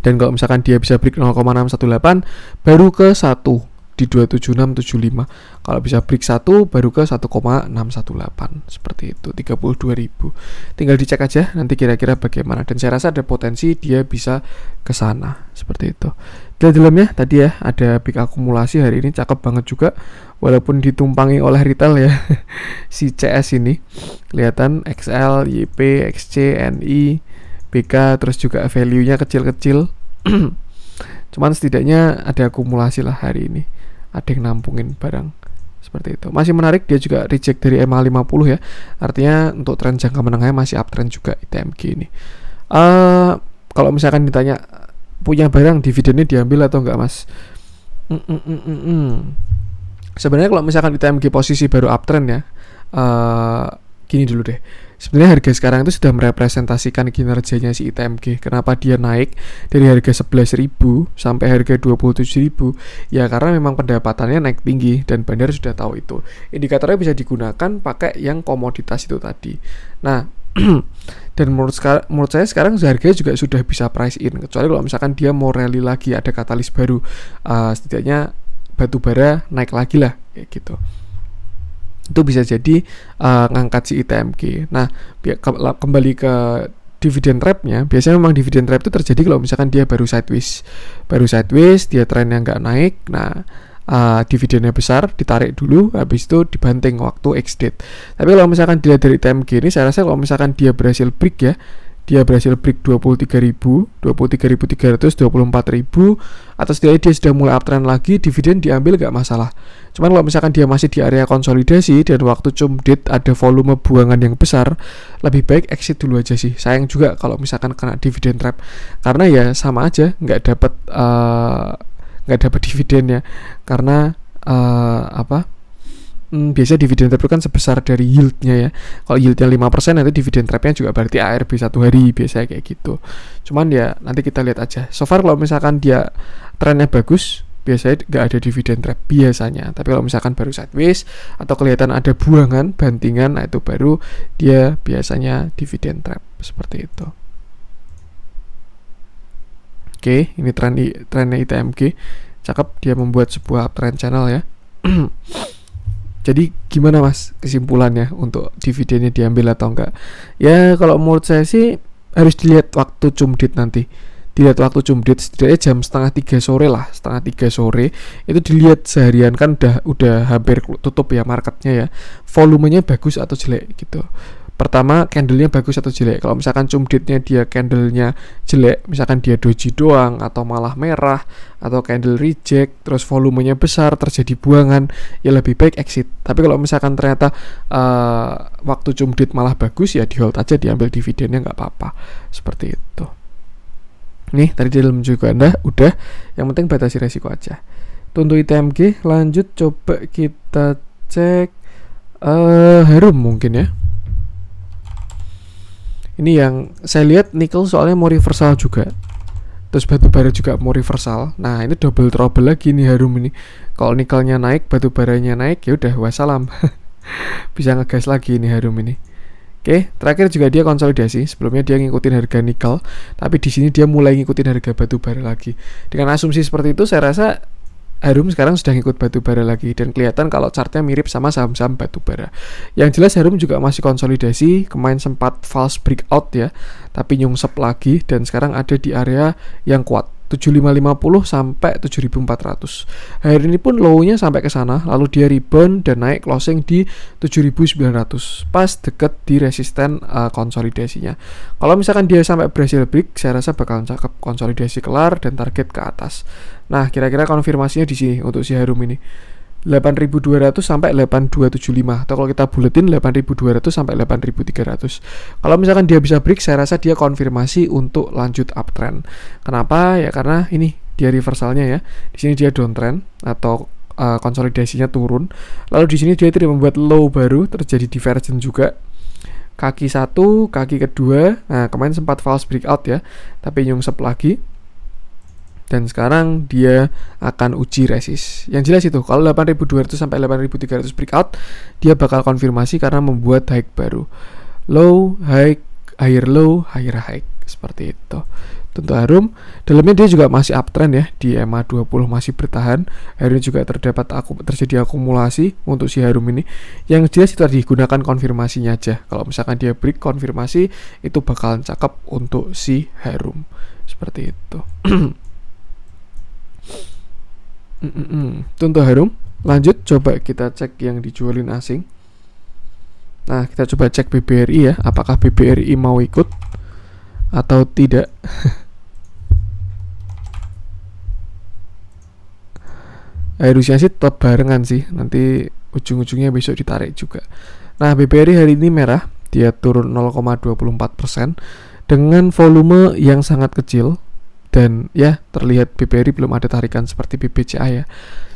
Dan kalau misalkan dia bisa break 0,618 baru ke 1 di 27675. Kalau bisa break 1 baru ke 1,618 seperti itu, 32.000. Tinggal dicek aja nanti kira-kira bagaimana, dan saya rasa ada potensi dia bisa ke sana seperti itu. Di dalamnya tadi ya ada big akumulasi hari ini, cakep banget juga walaupun ditumpangi oleh retail ya. Si CS ini kelihatan XL, YP, XC, NI, BK, terus juga value-nya kecil-kecil. Cuman setidaknya ada akumulasi lah hari ini, ada yang nampungin barang seperti itu. Masih menarik, dia juga reject dari MA50 ya, artinya untuk tren jangka menengahnya masih uptrend juga ITMG ini. Kalau misalkan ditanya punya barang dividennya diambil atau enggak mas, sebenarnya kalau misalkan ITMG posisi baru uptrend ya, gini dulu deh. Sebenarnya harga sekarang itu sudah merepresentasikan kinerjanya si ITMG. Kenapa dia naik dari harga 11.000 sampai harga 27.000? Ya karena memang pendapatannya naik tinggi dan bandar sudah tahu itu. Indikatornya bisa digunakan pakai yang komoditas itu tadi. Nah, dan menurut saya sekarang harganya juga sudah bisa price in. Kecuali kalau misalkan dia mau rally lagi, ada katalis baru, setidaknya batubara naik lagi lah kayak gitu. Itu bisa jadi ngangkat si ITMG. Nah, kembali ke dividend trap-nya, biasanya memang dividend trap itu terjadi kalau misalkan dia baru sideways, dia trennya nggak naik. Nah, dividennya besar, ditarik dulu, habis itu dibanting waktu ex-date. Tapi kalau misalkan dilihat dari ITMG ini, saya rasa kalau misalkan dia berhasil break ya, dia berhasil break 23.000, 23.300, 24.000, atau setidaknya dia sudah mulai uptrend lagi, dividen diambil gak masalah. Cuman kalau misalkan dia masih di area konsolidasi dan waktu cum date ada volume buangan yang besar, lebih baik exit dulu aja sih. Sayang juga kalau misalkan kena dividen trap, karena ya sama aja nggak dapat dividennya, karena biasanya dividen trap itu kan sebesar dari yieldnya ya. Kalau yieldnya 5%, nanti dividen trapnya juga berarti ARB 1 hari, biasanya kayak gitu. Cuman ya nanti kita lihat aja. So far kalau misalkan dia trennya bagus, biasanya nggak ada dividen trap biasanya. Tapi kalau misalkan baru sideways atau kelihatan ada buangan, bantingan, nah itu baru dia biasanya dividen trap seperti itu. Oke, ini trennya ITMG. Cakep, dia membuat sebuah uptrend channel ya. Jadi gimana mas kesimpulannya untuk dividennya diambil atau enggak? Ya kalau menurut saya sih harus dilihat waktu cum date nanti. dilihat waktu cumdit setidaknya jam setengah 3 sore lah, setengah 3 sore itu dilihat seharian kan udah hampir tutup ya marketnya ya, volumenya bagus atau jelek gitu. Pertama, candlenya bagus atau jelek. Kalau misalkan cumditnya dia candlenya jelek, misalkan dia doji doang atau malah merah atau candle reject, terus volumenya besar, terjadi buangan, ya lebih baik exit. Tapi kalau misalkan ternyata waktu cumdit malah bagus, ya di hold aja, diambil dividennya nggak apa-apa. Seperti itu. Nih, tadi di dalam juga udah. Yang penting batasi resiko aja. Untuk ITMG, lanjut coba kita cek Harum mungkin ya. Ini yang saya lihat nikel soalnya mau reversal juga. Terus batu bara juga mau reversal. Nah, ini double trouble lagi nih Harum ini. Kalau nikelnya naik, batu baranya naik, ya udah wassalam. Bisa ngegas lagi ini Harum ini. Oke, terakhir juga dia konsolidasi. Sebelumnya dia ngikutin harga nikel, tapi di sini dia mulai ngikutin harga batu bara lagi. Dengan asumsi seperti itu, saya rasa Harum sekarang sudah ngikut batu bara lagi, dan kelihatan kalau chartnya mirip sama saham-saham batu bara. Yang jelas Harum juga masih konsolidasi, kemarin sempat false breakout ya, tapi nyungsep lagi dan sekarang ada di area yang kuat 7550 sampai 7400. Hari ini pun low-nya sampai ke sana, lalu dia rebound dan naik closing di 7900. Pas deket di resisten konsolidasinya. Kalau misalkan dia sampai berhasil break, saya rasa bakal cakep konsolidasi kelar dan target ke atas. Nah, kira-kira konfirmasinya di sini untuk si Harum ini. 8.200 sampai 8.275, atau kalau kita buletin 8.200 sampai 8.300. Kalau misalkan dia bisa break, saya rasa dia konfirmasi untuk lanjut uptrend. Kenapa? Ya karena ini dia reversalnya ya. Di sini dia downtrend atau konsolidasinya turun. Lalu di sini dia tidak membuat low baru, terjadi divergence juga. Kaki satu, kaki kedua. Nah, kemarin sempat false breakout ya, tapi nyungsep lagi. Dan sekarang dia akan uji resist. Yang jelas itu, kalau 8.200 sampai 8.300 breakout, dia bakal konfirmasi karena membuat high baru. Low, high, higher low, higher high. Seperti itu. Tentu Harum, dalamnya dia juga masih uptrend ya, di EMA 20 masih bertahan. Hari ini juga terjadi akumulasi untuk si Harum ini. Yang jelas itu tadi digunakan konfirmasinya aja. Kalau misalkan dia break konfirmasi, itu bakalan cakep untuk si Harum. Seperti itu. Itu untuk Harum. Lanjut coba kita cek yang dijualin asing. Nah, kita coba cek BBRI ya, apakah BBRI mau ikut atau tidak. Harusnya sih tetap barengan sih, nanti ujung-ujungnya besok ditarik juga. Nah, BBRI hari ini merah, dia turun 0,24% dengan volume yang sangat kecil. Dan ya terlihat BBRI belum ada tarikan seperti BBCA ya.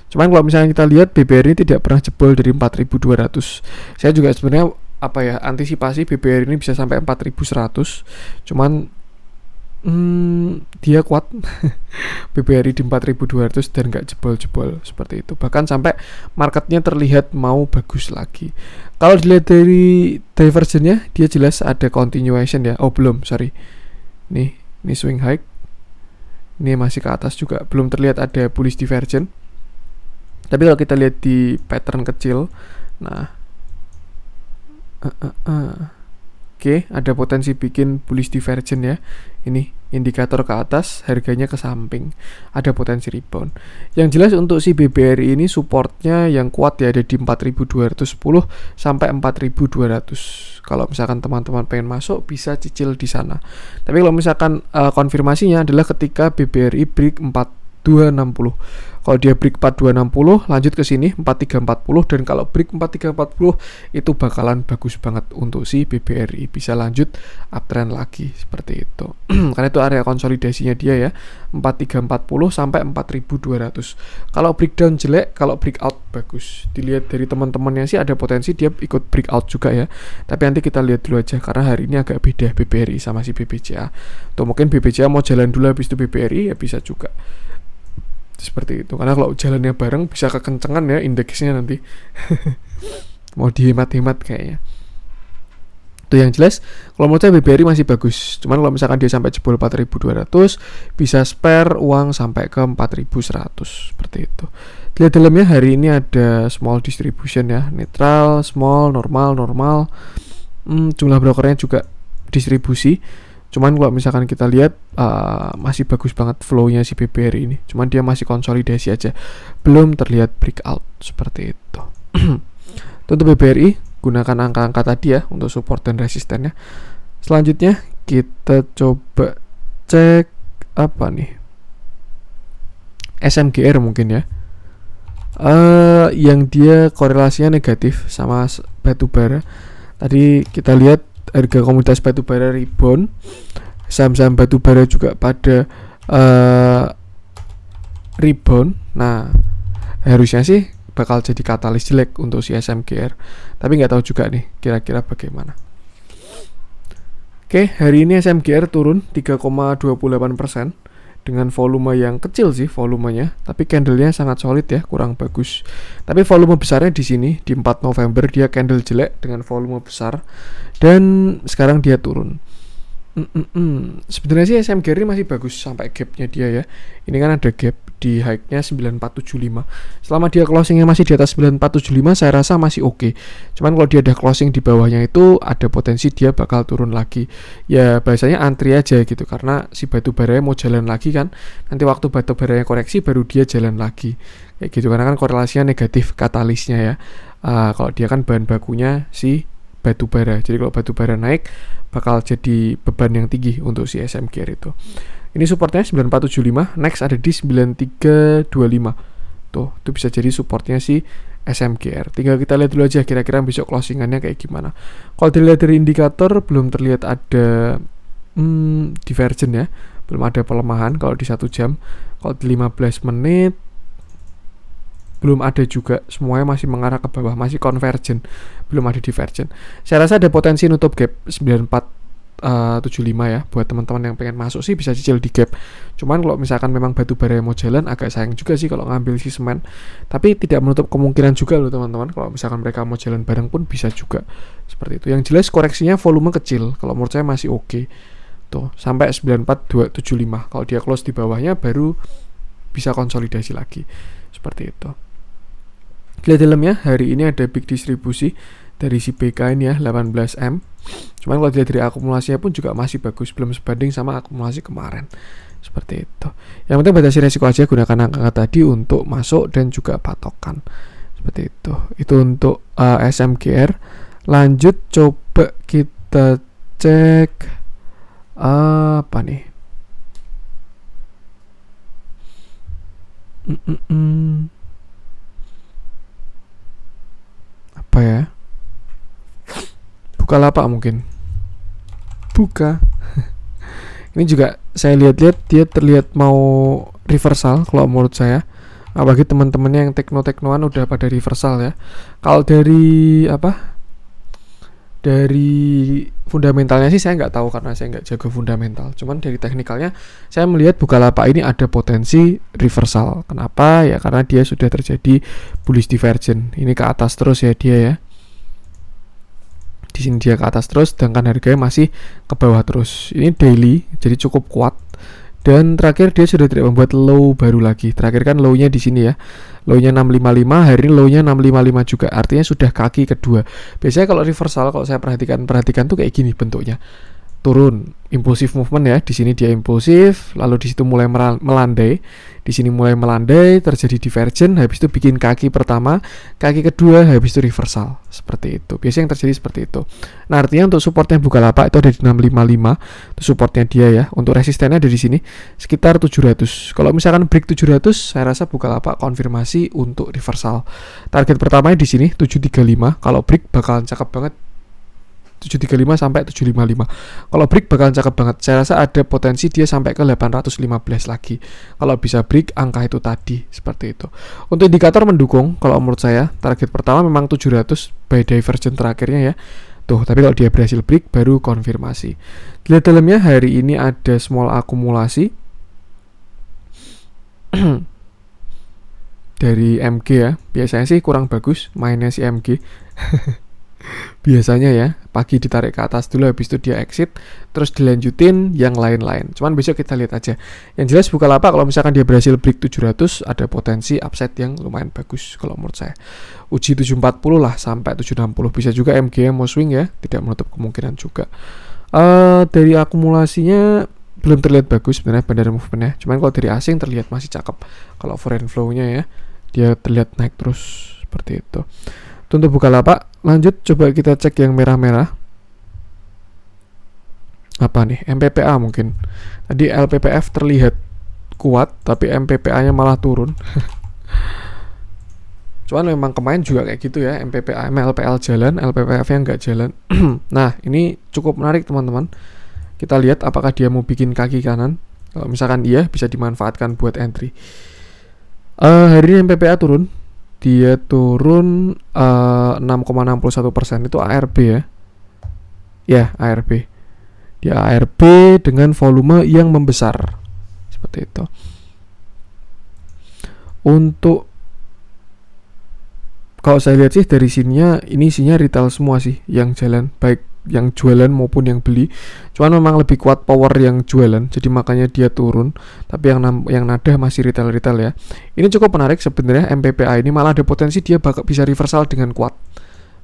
Cuman kalau misalnya kita lihat BBRI tidak pernah jebol dari 4.200. Saya juga sebenarnya antisipasi BBRI ini bisa sampai 4.100. Cuman dia kuat. BBRI di 4.200 dan gak jebol-jebol seperti itu. Bahkan sampai marketnya terlihat mau bagus lagi. Kalau dilihat dari divergennya, dia jelas ada continuation ya. Oh belum, sorry. Ini swing high. Ini masih ke atas juga, belum terlihat ada bullish divergence. Tapi kalau kita lihat di pattern kecil, nah, oke, ada potensi bikin bullish divergence ya. Ini indikator ke atas, harganya ke samping, ada potensi rebound. Yang jelas untuk si BBRI ini supportnya yang kuat ya, ada di 4.210 sampai 4.200. Kalau misalkan teman-teman pengen masuk, bisa cicil di sana. Tapi kalau misalkan konfirmasinya adalah ketika BBRI break 4260. Kalau dia break 4260, lanjut ke sini 4340, dan kalau break 4340 itu bakalan bagus banget untuk si BBRI, bisa lanjut uptrend lagi seperti itu. Karena itu area konsolidasinya dia ya, 4340 sampai 4200. Kalau breakdown jelek, kalau breakout bagus. Dilihat dari teman-temannya sih ada potensi dia ikut breakout juga ya. Tapi nanti kita lihat dulu aja karena hari ini agak beda BBRI sama si BBCA. Atau mungkin BBCA mau jalan dulu habis itu BBRI ya bisa juga. Seperti itu, karena kalau jalannya bareng bisa kekencengan ya indeksnya nanti. Mau dihemat-hemat kayaknya. Itu yang jelas, kalau menurut saya BBRI masih bagus. Cuman kalau misalkan dia sampai jebol 4.200, bisa spare uang sampai ke 4.100 seperti itu. Lihat dalamnya hari ini ada small distribution ya, netral, small, normal. Jumlah brokernya juga distribusi. Cuman kalau misalkan kita lihat masih bagus banget flow-nya si BBRI ini. Cuman dia masih konsolidasi aja, belum terlihat breakout seperti itu. Untuk BBRI gunakan angka-angka tadi ya untuk support dan resistennya. Selanjutnya kita coba cek apa nih, SMGR mungkin ya, yang dia korelasinya negatif sama batu bara. Tadi kita lihat harga komoditas batu bara rebound, saham-saham batu bara juga pada rebound. Nah, harusnya sih bakal jadi katalis jelek untuk si SMGR, tapi nggak tahu juga nih kira-kira bagaimana. Oke, hari ini SMGR turun 3,28% dengan volume yang kecil sih volumenya, tapi candlenya sangat solid ya, kurang bagus. Tapi volume besarnya di sini di 4 November dia candle jelek dengan volume besar dan sekarang dia turun. Sebenarnya sih SMGR ini masih bagus sampai gapnya dia ya. Ini kan ada gap di high-nya 9475. Selama dia closingnya masih di atas 9475, saya rasa masih oke. Cuman kalau dia ada closing di bawahnya itu ada potensi dia bakal turun lagi. Ya bahasanya antri aja gitu, karena si batu baranya mau jalan lagi kan. Nanti waktu batu baranya koreksi baru dia jalan lagi. Kayak gitu, karena kan korelasinya negatif katalisnya ya. Kalau dia kan bahan bakunya si batu bara. Jadi kalau batu bara naik bakal jadi beban yang tinggi untuk si SMGR itu. Ini supportnya 9475, next ada di 9325. Tuh, itu bisa jadi supportnya si SMGR. Tinggal kita lihat dulu aja kira-kira besok closingannya kayak gimana. Kalau dilihat dari indikator belum terlihat ada divergent ya, belum ada pelemahan kalau di 1 jam. Kalau di 15 menit belum ada juga, semuanya masih mengarah ke bawah, masih convergent, belum ada divergent. Saya rasa ada potensi nutup gap 9475 ya, buat teman-teman yang pengen masuk sih bisa cicil di gap. Cuman kalau misalkan memang batu bara yang mau jalan, agak sayang juga sih kalau ngambil si semen. Tapi tidak menutup kemungkinan juga loh teman-teman, kalau misalkan mereka mau jalan bareng pun bisa juga seperti itu. Yang jelas koreksinya volume kecil, kalau menurut saya masih oke. Tuh, sampai 94275. Kalau dia close di bawahnya baru bisa konsolidasi lagi. Seperti itu. Lihat dalamnya, hari ini ada big distribusi dari si BK ini ya, 18M. Cuman kalau dilihat dari akumulasinya pun juga masih bagus, belum sebanding sama akumulasi kemarin. Seperti itu. Yang penting batasi resiko aja, gunakan angka tadi untuk masuk dan juga patokan. Seperti itu. Itu untuk SMGR. Lanjut coba kita cek apa nih? Apa ya? Bukalapak mungkin. Buka. Ini juga saya lihat-lihat dia terlihat mau reversal kalau menurut saya. Apalagi teman-temannya yang tekno-teknoan udah pada reversal ya. Kalau dari dari fundamentalnya sih saya nggak tahu karena saya nggak jago fundamental. Cuman dari teknikalnya saya melihat Bukalapak ini ada potensi reversal. Kenapa? Ya karena dia sudah terjadi bullish divergence. Ini ke atas terus ya dia ya. Di sini dia ke atas terus, sedangkan harganya masih ke bawah terus. Ini daily, jadi cukup kuat. Dan terakhir dia sudah tidak membuat low baru lagi. Terakhir kan low-nya di sini ya. Low-nya 655, hari ini low-nya 655 juga. Artinya sudah kaki kedua. Biasanya kalau reversal, kalau saya perhatikan tuh kayak gini bentuknya. Turun, impulsif movement ya. Di sini dia impulsif, lalu di situ mulai melandai. Di sini mulai melandai, terjadi divergent, habis itu bikin kaki pertama, kaki kedua, habis itu reversal. Seperti itu. Biasanya yang terjadi seperti itu. Nah, artinya untuk supportnya Bukalapak itu ada di 655. Itu supportnya dia ya. Untuk resistennya ada di sini sekitar 700. Kalau misalkan break 700, saya rasa Bukalapak konfirmasi untuk reversal. Target pertamanya di sini 735. Kalau break bakalan cakep banget 735 sampai 755. Kalau break bakalan cakep banget. Saya rasa ada potensi dia sampai ke 815 lagi. Kalau bisa break angka itu tadi, seperti itu. Untuk indikator mendukung, kalau menurut saya target pertama memang 700 by divergent terakhirnya ya. Tuh, tapi kalau dia berhasil break baru konfirmasi. Lihat dalamnya hari ini ada small akumulasi dari MG ya. Biasanya sih kurang bagus mainnya si MG. Biasanya ya, pagi ditarik ke atas dulu, habis itu dia exit, terus dilanjutin yang lain-lain. Cuman besok kita lihat aja. Yang jelas Bukalapak kalau misalkan dia berhasil break 700, ada potensi upside yang lumayan bagus kalau menurut saya. Uji 740 lah sampai 760. Bisa juga MG mau swing ya, tidak menutup kemungkinan juga. Dari akumulasinya belum terlihat bagus sebenarnya bandara movementnya, cuman kalau dari asing terlihat masih cakep. Kalau foreign flow-nya ya, dia terlihat naik terus seperti itu. Untuk Bukalapak, lanjut coba kita cek yang merah-merah. Apa nih? MPPA mungkin. Tadi LPPF terlihat kuat, tapi MPPA-nya malah turun. Cuman memang kemarin juga kayak gitu ya, MPPA, MLPL jalan, LPPF-nya nggak jalan. Nah, ini cukup menarik teman-teman. Kita lihat apakah dia mau bikin kaki kanan. Kalau misalkan iya, bisa dimanfaatkan buat entry. Hari ini MPPA turun. Dia turun 6,61%. Itu ARB ya. Ya, ARB. Dia ARB dengan volume yang membesar. Seperti itu. Untuk kalau saya lihat sih dari sininya, ini isinya retail semua sih yang jalan, baik yang jualan maupun yang beli. Cuman memang lebih kuat power yang jualan, jadi makanya dia turun. Tapi yang nada masih retail ya. Ini cukup menarik sebenarnya. MPPA ini malah ada potensi dia bakal bisa reversal dengan kuat.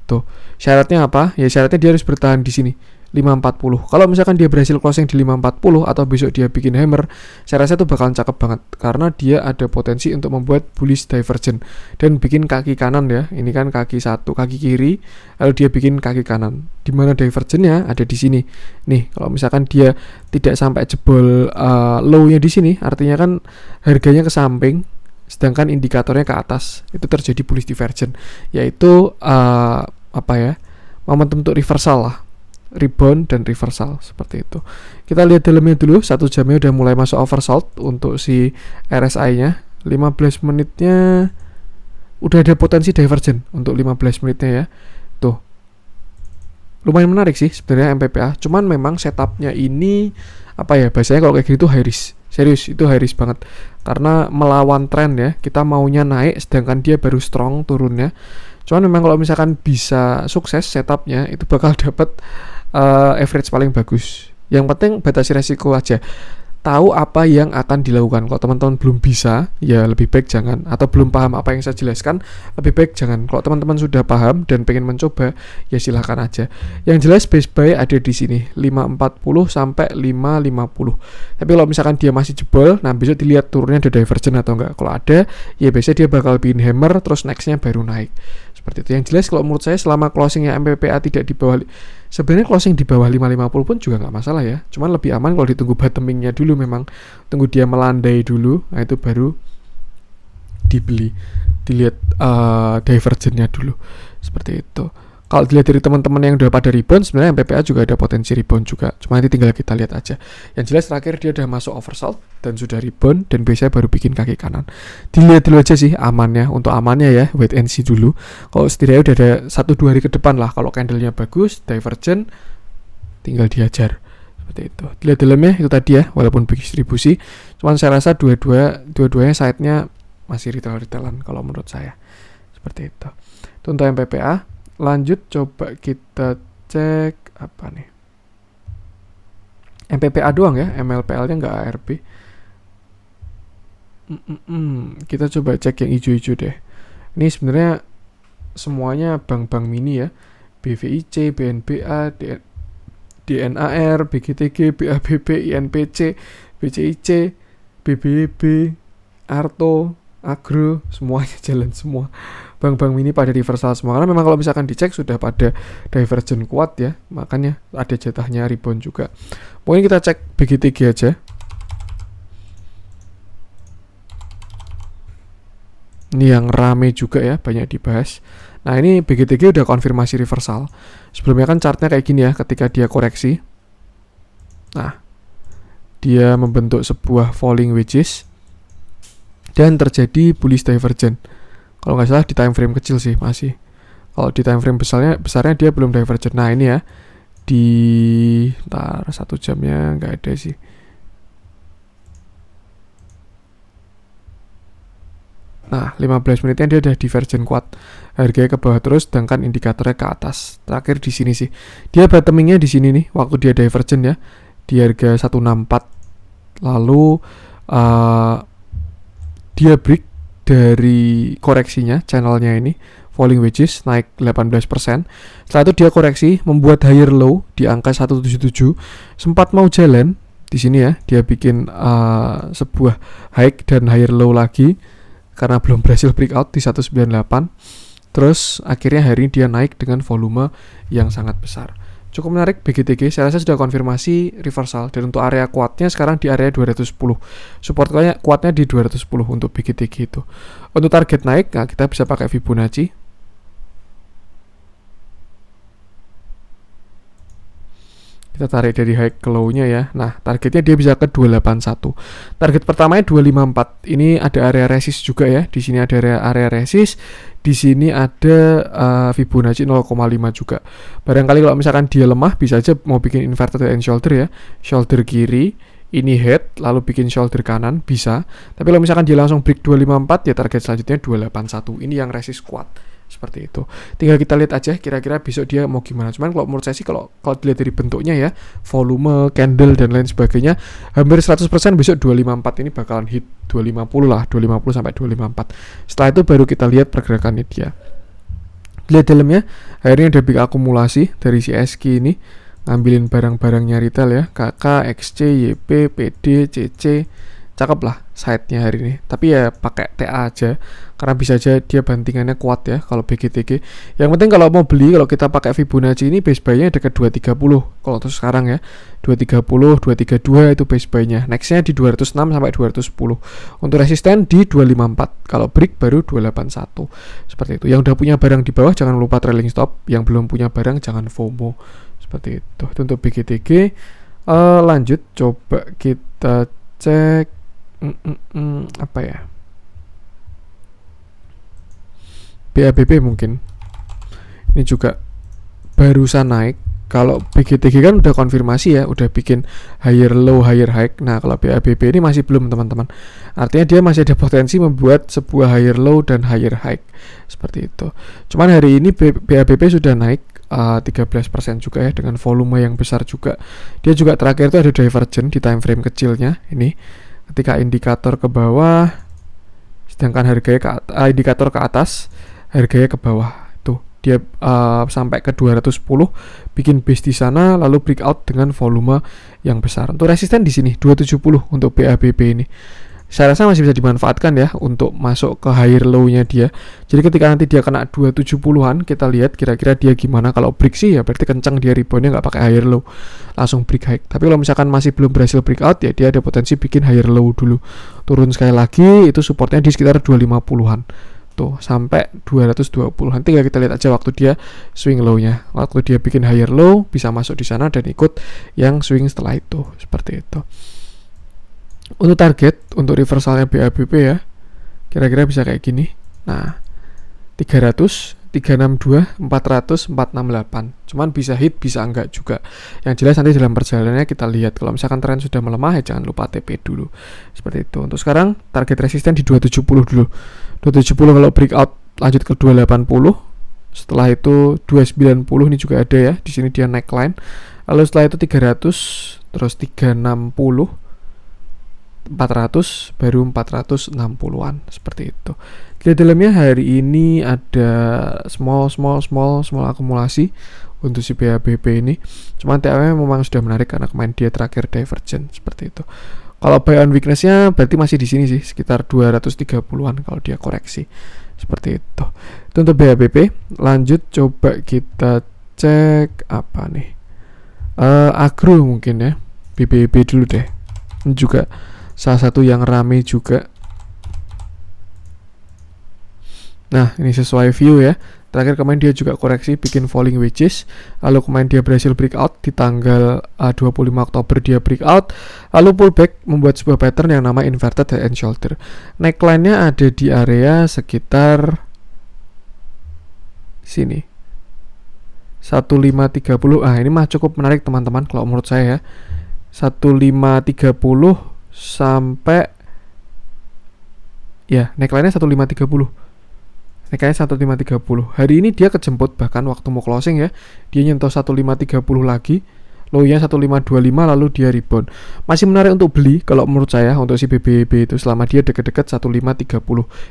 Tuh, syaratnya apa? Ya syaratnya dia harus bertahan di sini 540. Kalau misalkan dia berhasil closing di 540 atau besok dia bikin hammer, saya rasa itu bakalan cakep banget karena dia ada potensi untuk membuat bullish divergent dan bikin kaki kanan ya. Ini kan kaki satu, kaki kiri, lalu dia bikin kaki kanan. Dimana divergentnya ada di sini. Nih, kalau misalkan dia tidak sampai jebol low-nya di sini, artinya kan harganya ke samping, sedangkan indikatornya ke atas. Itu terjadi bullish divergent, yaitu momentum untuk reversal lah. Rebound dan reversal seperti itu. Kita lihat dalamnya dulu. 1 jamnya udah mulai masuk oversold untuk si RSI-nya. 15 menitnya udah ada potensi divergent untuk 15 menitnya ya. Tuh. Lumayan menarik sih sebenarnya MPPA. Cuman memang setupnya ini bahasanya kalau kayak gitu high risk. Serius, itu high risk banget. Karena melawan tren ya. Kita maunya naik sedangkan dia baru strong turunnya. Cuman memang kalau misalkan bisa sukses setupnya, itu bakal dapat average paling bagus. Yang penting batasi resiko aja. Tahu apa yang akan dilakukan. Kalau teman-teman belum bisa, ya lebih baik jangan. Atau belum paham apa yang saya jelaskan, lebih baik jangan. Kalau teman-teman sudah paham dan pengen mencoba, ya silahkan aja. Yang jelas base buy ada di sini 540 sampai 550. Tapi kalau misalkan dia masih jebol, nah besok dilihat turunnya ada divergent atau enggak. Kalau ada, ya biasanya dia bakal bikin hammer, terus nextnya baru naik. Seperti itu. Yang jelas kalau menurut saya selama closingnya MPPA tidak di bawah, sebenarnya closing di bawah 550 pun juga nggak masalah ya. Cuman lebih aman kalau ditunggu bottomingnya dulu, memang tunggu dia melandai dulu, nah itu baru dibeli. Dilihat divergentnya dulu. Seperti itu. Kalau dilihat dari teman-teman yang udah pada rebound, sebenarnya MPPA juga ada potensi rebound juga. Cuma nanti tinggal kita lihat aja. Yang jelas terakhir dia udah masuk oversold dan sudah rebound dan biasanya baru bikin kaki kanan. Dilihat dulu aja sih amannya. Untuk amannya ya, wait and see dulu. Kalau setidaknya udah ada 1-2 hari ke depan lah. Kalau candlenya bagus, divergent, tinggal diajar. Seperti itu. Dilihat dalamnya itu tadi ya, walaupun big distribusi. Cuman saya rasa dua-duanya side-nya masih retailan kalau menurut saya. Seperti itu. Itu untuk MPPA. Lanjut coba kita cek apa nih, MPPA doang ya, MLPL-nya nggak ARB. Kita coba cek yang hijau-hijau deh. Ini sebenarnya semuanya bank-bank mini ya, BVIC, BNBA, DNAR, BGTG, BABB, INPC, BCIC, BBB, Arto, Agro, semuanya jalan semua. Bank-bank mini pada reversal semua. Karena memang kalau misalkan dicek sudah pada divergent kuat ya, makanya ada jatahnya rebound juga. Mungkin kita cek BGTG aja. Ini yang rame juga ya, banyak dibahas. Nah ini BGTG udah konfirmasi reversal. Sebelumnya kan chartnya kayak gini ya, ketika dia koreksi. Nah, dia membentuk sebuah falling wedges dan terjadi bullish divergent. Kalau nggak salah di time frame kecil sih masih. Kalau di time frame besarnya dia belum divergent. Nah ini ya, di 1 jamnya nggak ada sih. Nah 15 menitnya dia udah divergent kuat. Harganya ke bawah terus, sedangkan indikatornya ke atas. Terakhir di sini sih. Dia bottomingnya di sini nih, waktu dia divergent ya, di harga 164. Lalu dia break dari koreksinya channelnya ini falling wedges naik 18%. Setelah itu dia koreksi membuat higher low di angka 177, sempat mau jalan di sini ya, dia bikin sebuah high dan higher low lagi karena belum berhasil breakout di 198. Terus akhirnya hari ini dia naik dengan volume yang sangat besar. Cukup menarik BGTG, saya rasa sudah konfirmasi reversal, dan untuk area kuatnya sekarang di area 210. Support kuatnya di 210 untuk BGTG itu. Untuk target naik, nah kita bisa pakai Fibonacci. Kita tarik dari high ke low-nya ya. Nah, targetnya dia bisa ke 281. Target pertamanya 254. Ini ada area resist juga ya. Di sini ada area resist. Di sini ada Fibonacci 0,5 juga. Barangkali kalau misalkan dia lemah, bisa aja mau bikin inverted head and shoulder ya. Shoulder kiri, ini head, lalu bikin shoulder kanan, bisa. Tapi kalau misalkan dia langsung break 254, ya target selanjutnya 281. Ini yang resist kuat. Seperti itu. Tinggal kita lihat aja kira-kira besok dia mau gimana. Cuman kalau menurut saya sih kalau dilihat dari bentuknya ya, volume, candle dan lain sebagainya, hampir 100% besok 254 ini bakalan hit 250 lah, 250 sampai 254. Setelah itu baru kita lihat pergerakannya dia. Lihat dalamnya, akhirnya ada big akumulasi dari si SQ ini, ngambilin barang-barangnya retail ya, KK, XC, YP, PD, CC. Cakep lah side-nya hari ini. Tapi ya pakai TA aja, karena bisa aja dia bantingannya kuat ya kalau BGTG. Yang penting kalau mau beli, kalau kita pakai Fibonacci ini base buy-nya dekat 230. Kalau terus sekarang ya 230, 232 itu base buy-nya. Next-nya di 206 sampai 210. Untuk resisten di 254. Kalau break baru 281. Seperti itu. Yang udah punya barang di bawah jangan lupa trailing stop. Yang belum punya barang jangan FOMO. Seperti itu. Itu untuk BGTG. Lanjut coba kita cek apa ya, BABB mungkin. Ini juga barusan naik. Kalau BGTG kan udah konfirmasi ya, udah bikin higher low, higher high. Nah kalau BABB ini masih belum teman-teman. Artinya dia masih ada potensi membuat sebuah higher low dan higher high. Seperti itu. Cuman hari ini BABB sudah naik 13% juga ya, dengan volume yang besar juga. Dia juga terakhir itu ada divergent di time frame kecilnya ini. Ketika indikator ke bawah, sedangkan harganya indikator ke atas, harganya ke bawah. Tuh, dia sampai ke 210, bikin base di sana, lalu breakout dengan volume yang besar. Untuk resisten di sini 270 untuk BABB ini. Saya rasa masih bisa dimanfaatkan ya untuk masuk ke higher low-nya dia. Jadi ketika nanti dia kena 270-an, kita lihat kira-kira dia gimana. Kalau break sih ya berarti kencang dia reboundnya, nggak pakai higher low, langsung break high. Tapi kalau misalkan masih belum berhasil breakout ya dia ada potensi bikin higher low dulu. Turun sekali lagi, itu supportnya di sekitar 250-an. Tuh, sampai 220-an. Tinggal kita lihat aja waktu dia swing low-nya. Waktu dia bikin higher low, bisa masuk di sana dan ikut yang swing setelah itu. Seperti itu. Untuk target, untuk reversalnya BABB ya, kira-kira bisa kayak gini. Nah, 300, 362, 400, 468. Cuman bisa hit, bisa enggak juga. Yang jelas nanti dalam perjalanannya kita lihat. Kalau misalkan tren sudah melemah ya jangan lupa TP dulu. Seperti itu. Untuk sekarang target resisten di 270 dulu. 270 kalau breakout lanjut ke 280. Setelah itu 290 ini juga ada ya. Di sini dia neckline. Lalu setelah itu 300, terus 360. 400 baru 460-an seperti itu. Di dalamnya hari ini ada small akumulasi untuk si BABB ini. Cuman TAW memang sudah menarik karena kemarin dia terakhir divergent seperti itu. Kalau buy on weakness-nya berarti masih di sini sih, sekitar 230-an kalau dia koreksi. Seperti itu. Itu untuk BABB. Lanjut coba kita cek apa nih? Agro mungkin ya. BBB dulu deh. Ini juga salah satu yang rame juga. Nah, ini sesuai view ya. Terakhir kemarin dia juga koreksi bikin falling wedges. Lalu kemarin dia berhasil breakout di tanggal 25 Oktober dia breakout. Lalu pullback membuat sebuah pattern yang nama inverted head and shoulder. Neckline-nya ada di area sekitar sini. 1530. Ini mah cukup menarik teman-teman kalau menurut saya ya. 1530 sampai ya neckline-nya 1530. Neckline 1530. Hari ini dia kejemput bahkan waktu mau closing ya. Dia nyentuh 1530 lagi. low-nya 1525 lalu dia rebound. Masih menarik untuk beli kalau menurut saya untuk si BBB itu selama dia deket-deket 1530.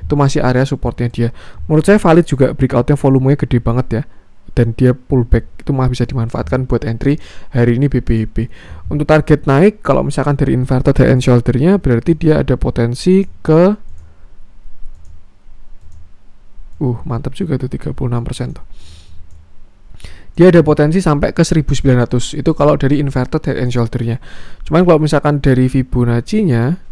Itu masih area supportnya dia. Menurut saya valid juga breakoutnya, volumenya gede banget ya. Dan dia pullback itu masih bisa dimanfaatkan buat entry hari ini BBB. Untuk target naik kalau misalkan dari inverted head and shoulder-nya berarti dia ada potensi ke mantap juga tuh 36% tuh. Dia ada potensi sampai ke 1900 itu kalau dari inverted head and shoulder-nya. Cuman kalau misalkan dari Fibonacci-nya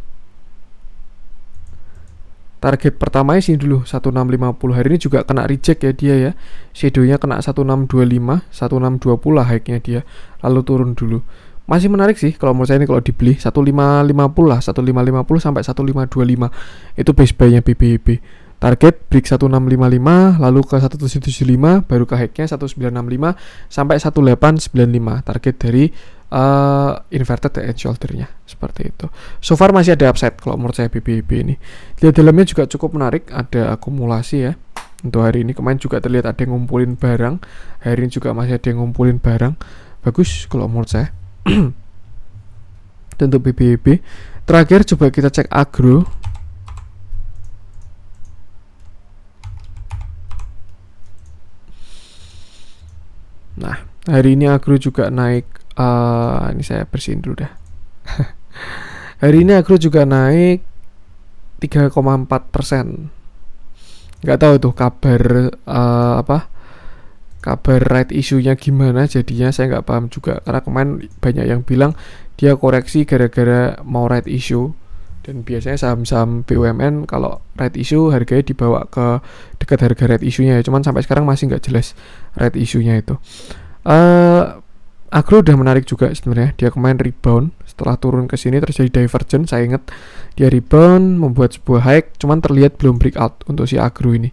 target pertamanya sini dulu 1650. Hari ini juga kena reject ya dia ya. Shadow-nya kena 1625, 1620 lah high-nya dia. Lalu turun dulu. Masih menarik sih kalau menurut saya ini kalau dibeli 1550 lah, 1550 sampai 1525. Itu base buy-nya BBB. Target break 1655 lalu ke 1775 baru ke high-nya 1965 sampai 1895. Target dari inverted head and shoulder-nya seperti itu. So far masih ada upside kalau menurut saya BBB ini. Lihat dalamnya juga cukup menarik, ada akumulasi ya. Untuk hari ini kemarin juga terlihat ada yang ngumpulin barang. Hari ini juga masih ada yang ngumpulin barang. Bagus kalau menurut saya. Dan untuk BBB terakhir coba kita cek agro. Nah, hari ini agro juga naik. Ini saya bersihin dulu dah. Hari ini agro juga naik 3,4%. Nggak tahu tuh kabar kabar right issue-nya gimana jadinya, saya nggak paham juga karena kemarin banyak yang bilang dia koreksi gara-gara mau right issue, dan biasanya saham-saham BUMN kalau right issue harganya dibawa ke dekat harga right issue-nya ya. Cuman sampai sekarang masih nggak jelas right issue-nya itu. Agro udah menarik juga sebenarnya. Dia kemarin rebound setelah turun ke sini terjadi divergence. Saya ingat dia rebound membuat sebuah high, cuman terlihat belum breakout untuk si agro ini.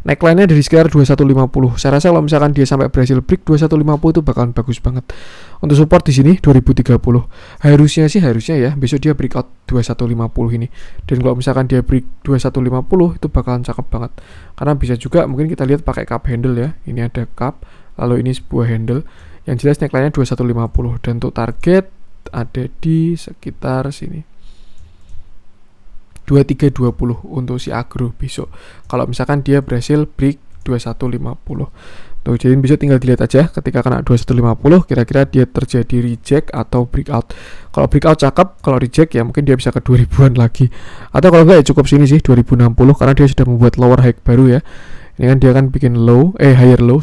Neckline-nya dari sekitar 2150. Saya rasa kalau misalkan dia sampai berhasil break 2150 itu bakalan bagus banget. Untuk support di sini 2030. Harusnya ya besok dia breakout 2150 ini. Dan kalau misalkan dia break 2150 itu bakalan cakep banget. Karena bisa juga mungkin kita lihat pakai cup handle ya. Ini ada cup, lalu ini sebuah handle. Yang jelas neckline-nya 2150 dan untuk target ada di sekitar sini. 2320 untuk si agro besok. Kalau misalkan dia berhasil break 2150. Tuh, jadi besok tinggal dilihat aja ketika kena 2150 kira-kira dia terjadi reject atau breakout. Kalau breakout cakep, kalau reject ya mungkin dia bisa ke 2000-an lagi. Atau kalau enggak ya cukup sini sih 2060 karena dia sudah membuat lower high baru ya. Ini kan dia kan bikin higher low,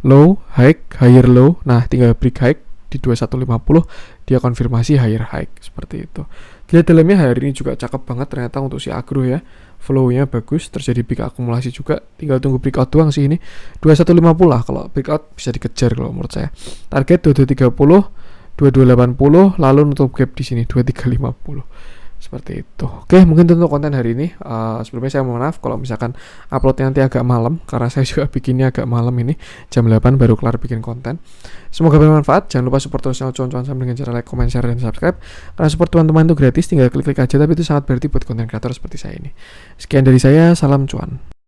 low, high, higher low. Nah, tinggal break high di 2150 dia konfirmasi higher high seperti itu. Lihat dalamnya hari ini juga cakep banget ternyata untuk si agro ya. Flow-nya bagus, terjadi big akumulasi juga. Tinggal tunggu breakout doang sih ini. 2150 lah, kalau breakout bisa dikejar kalau menurut saya. Target 2230, 2280, lalu nutup gap di sini 2350. Seperti itu. Oke, mungkin itu untuk konten hari ini. Sebelumnya saya mohon maaf kalau misalkan uploadnya nanti agak malam, karena saya juga bikinnya agak malam ini. Jam 8 baru kelar bikin konten. Semoga bermanfaat. Jangan lupa support terus channel cuan-cuan sama dengan cara like, comment, share, dan subscribe. Karena support teman-teman itu gratis, tinggal klik-klik aja, tapi itu sangat berarti buat konten kreator seperti saya ini. Sekian dari saya, salam cuan.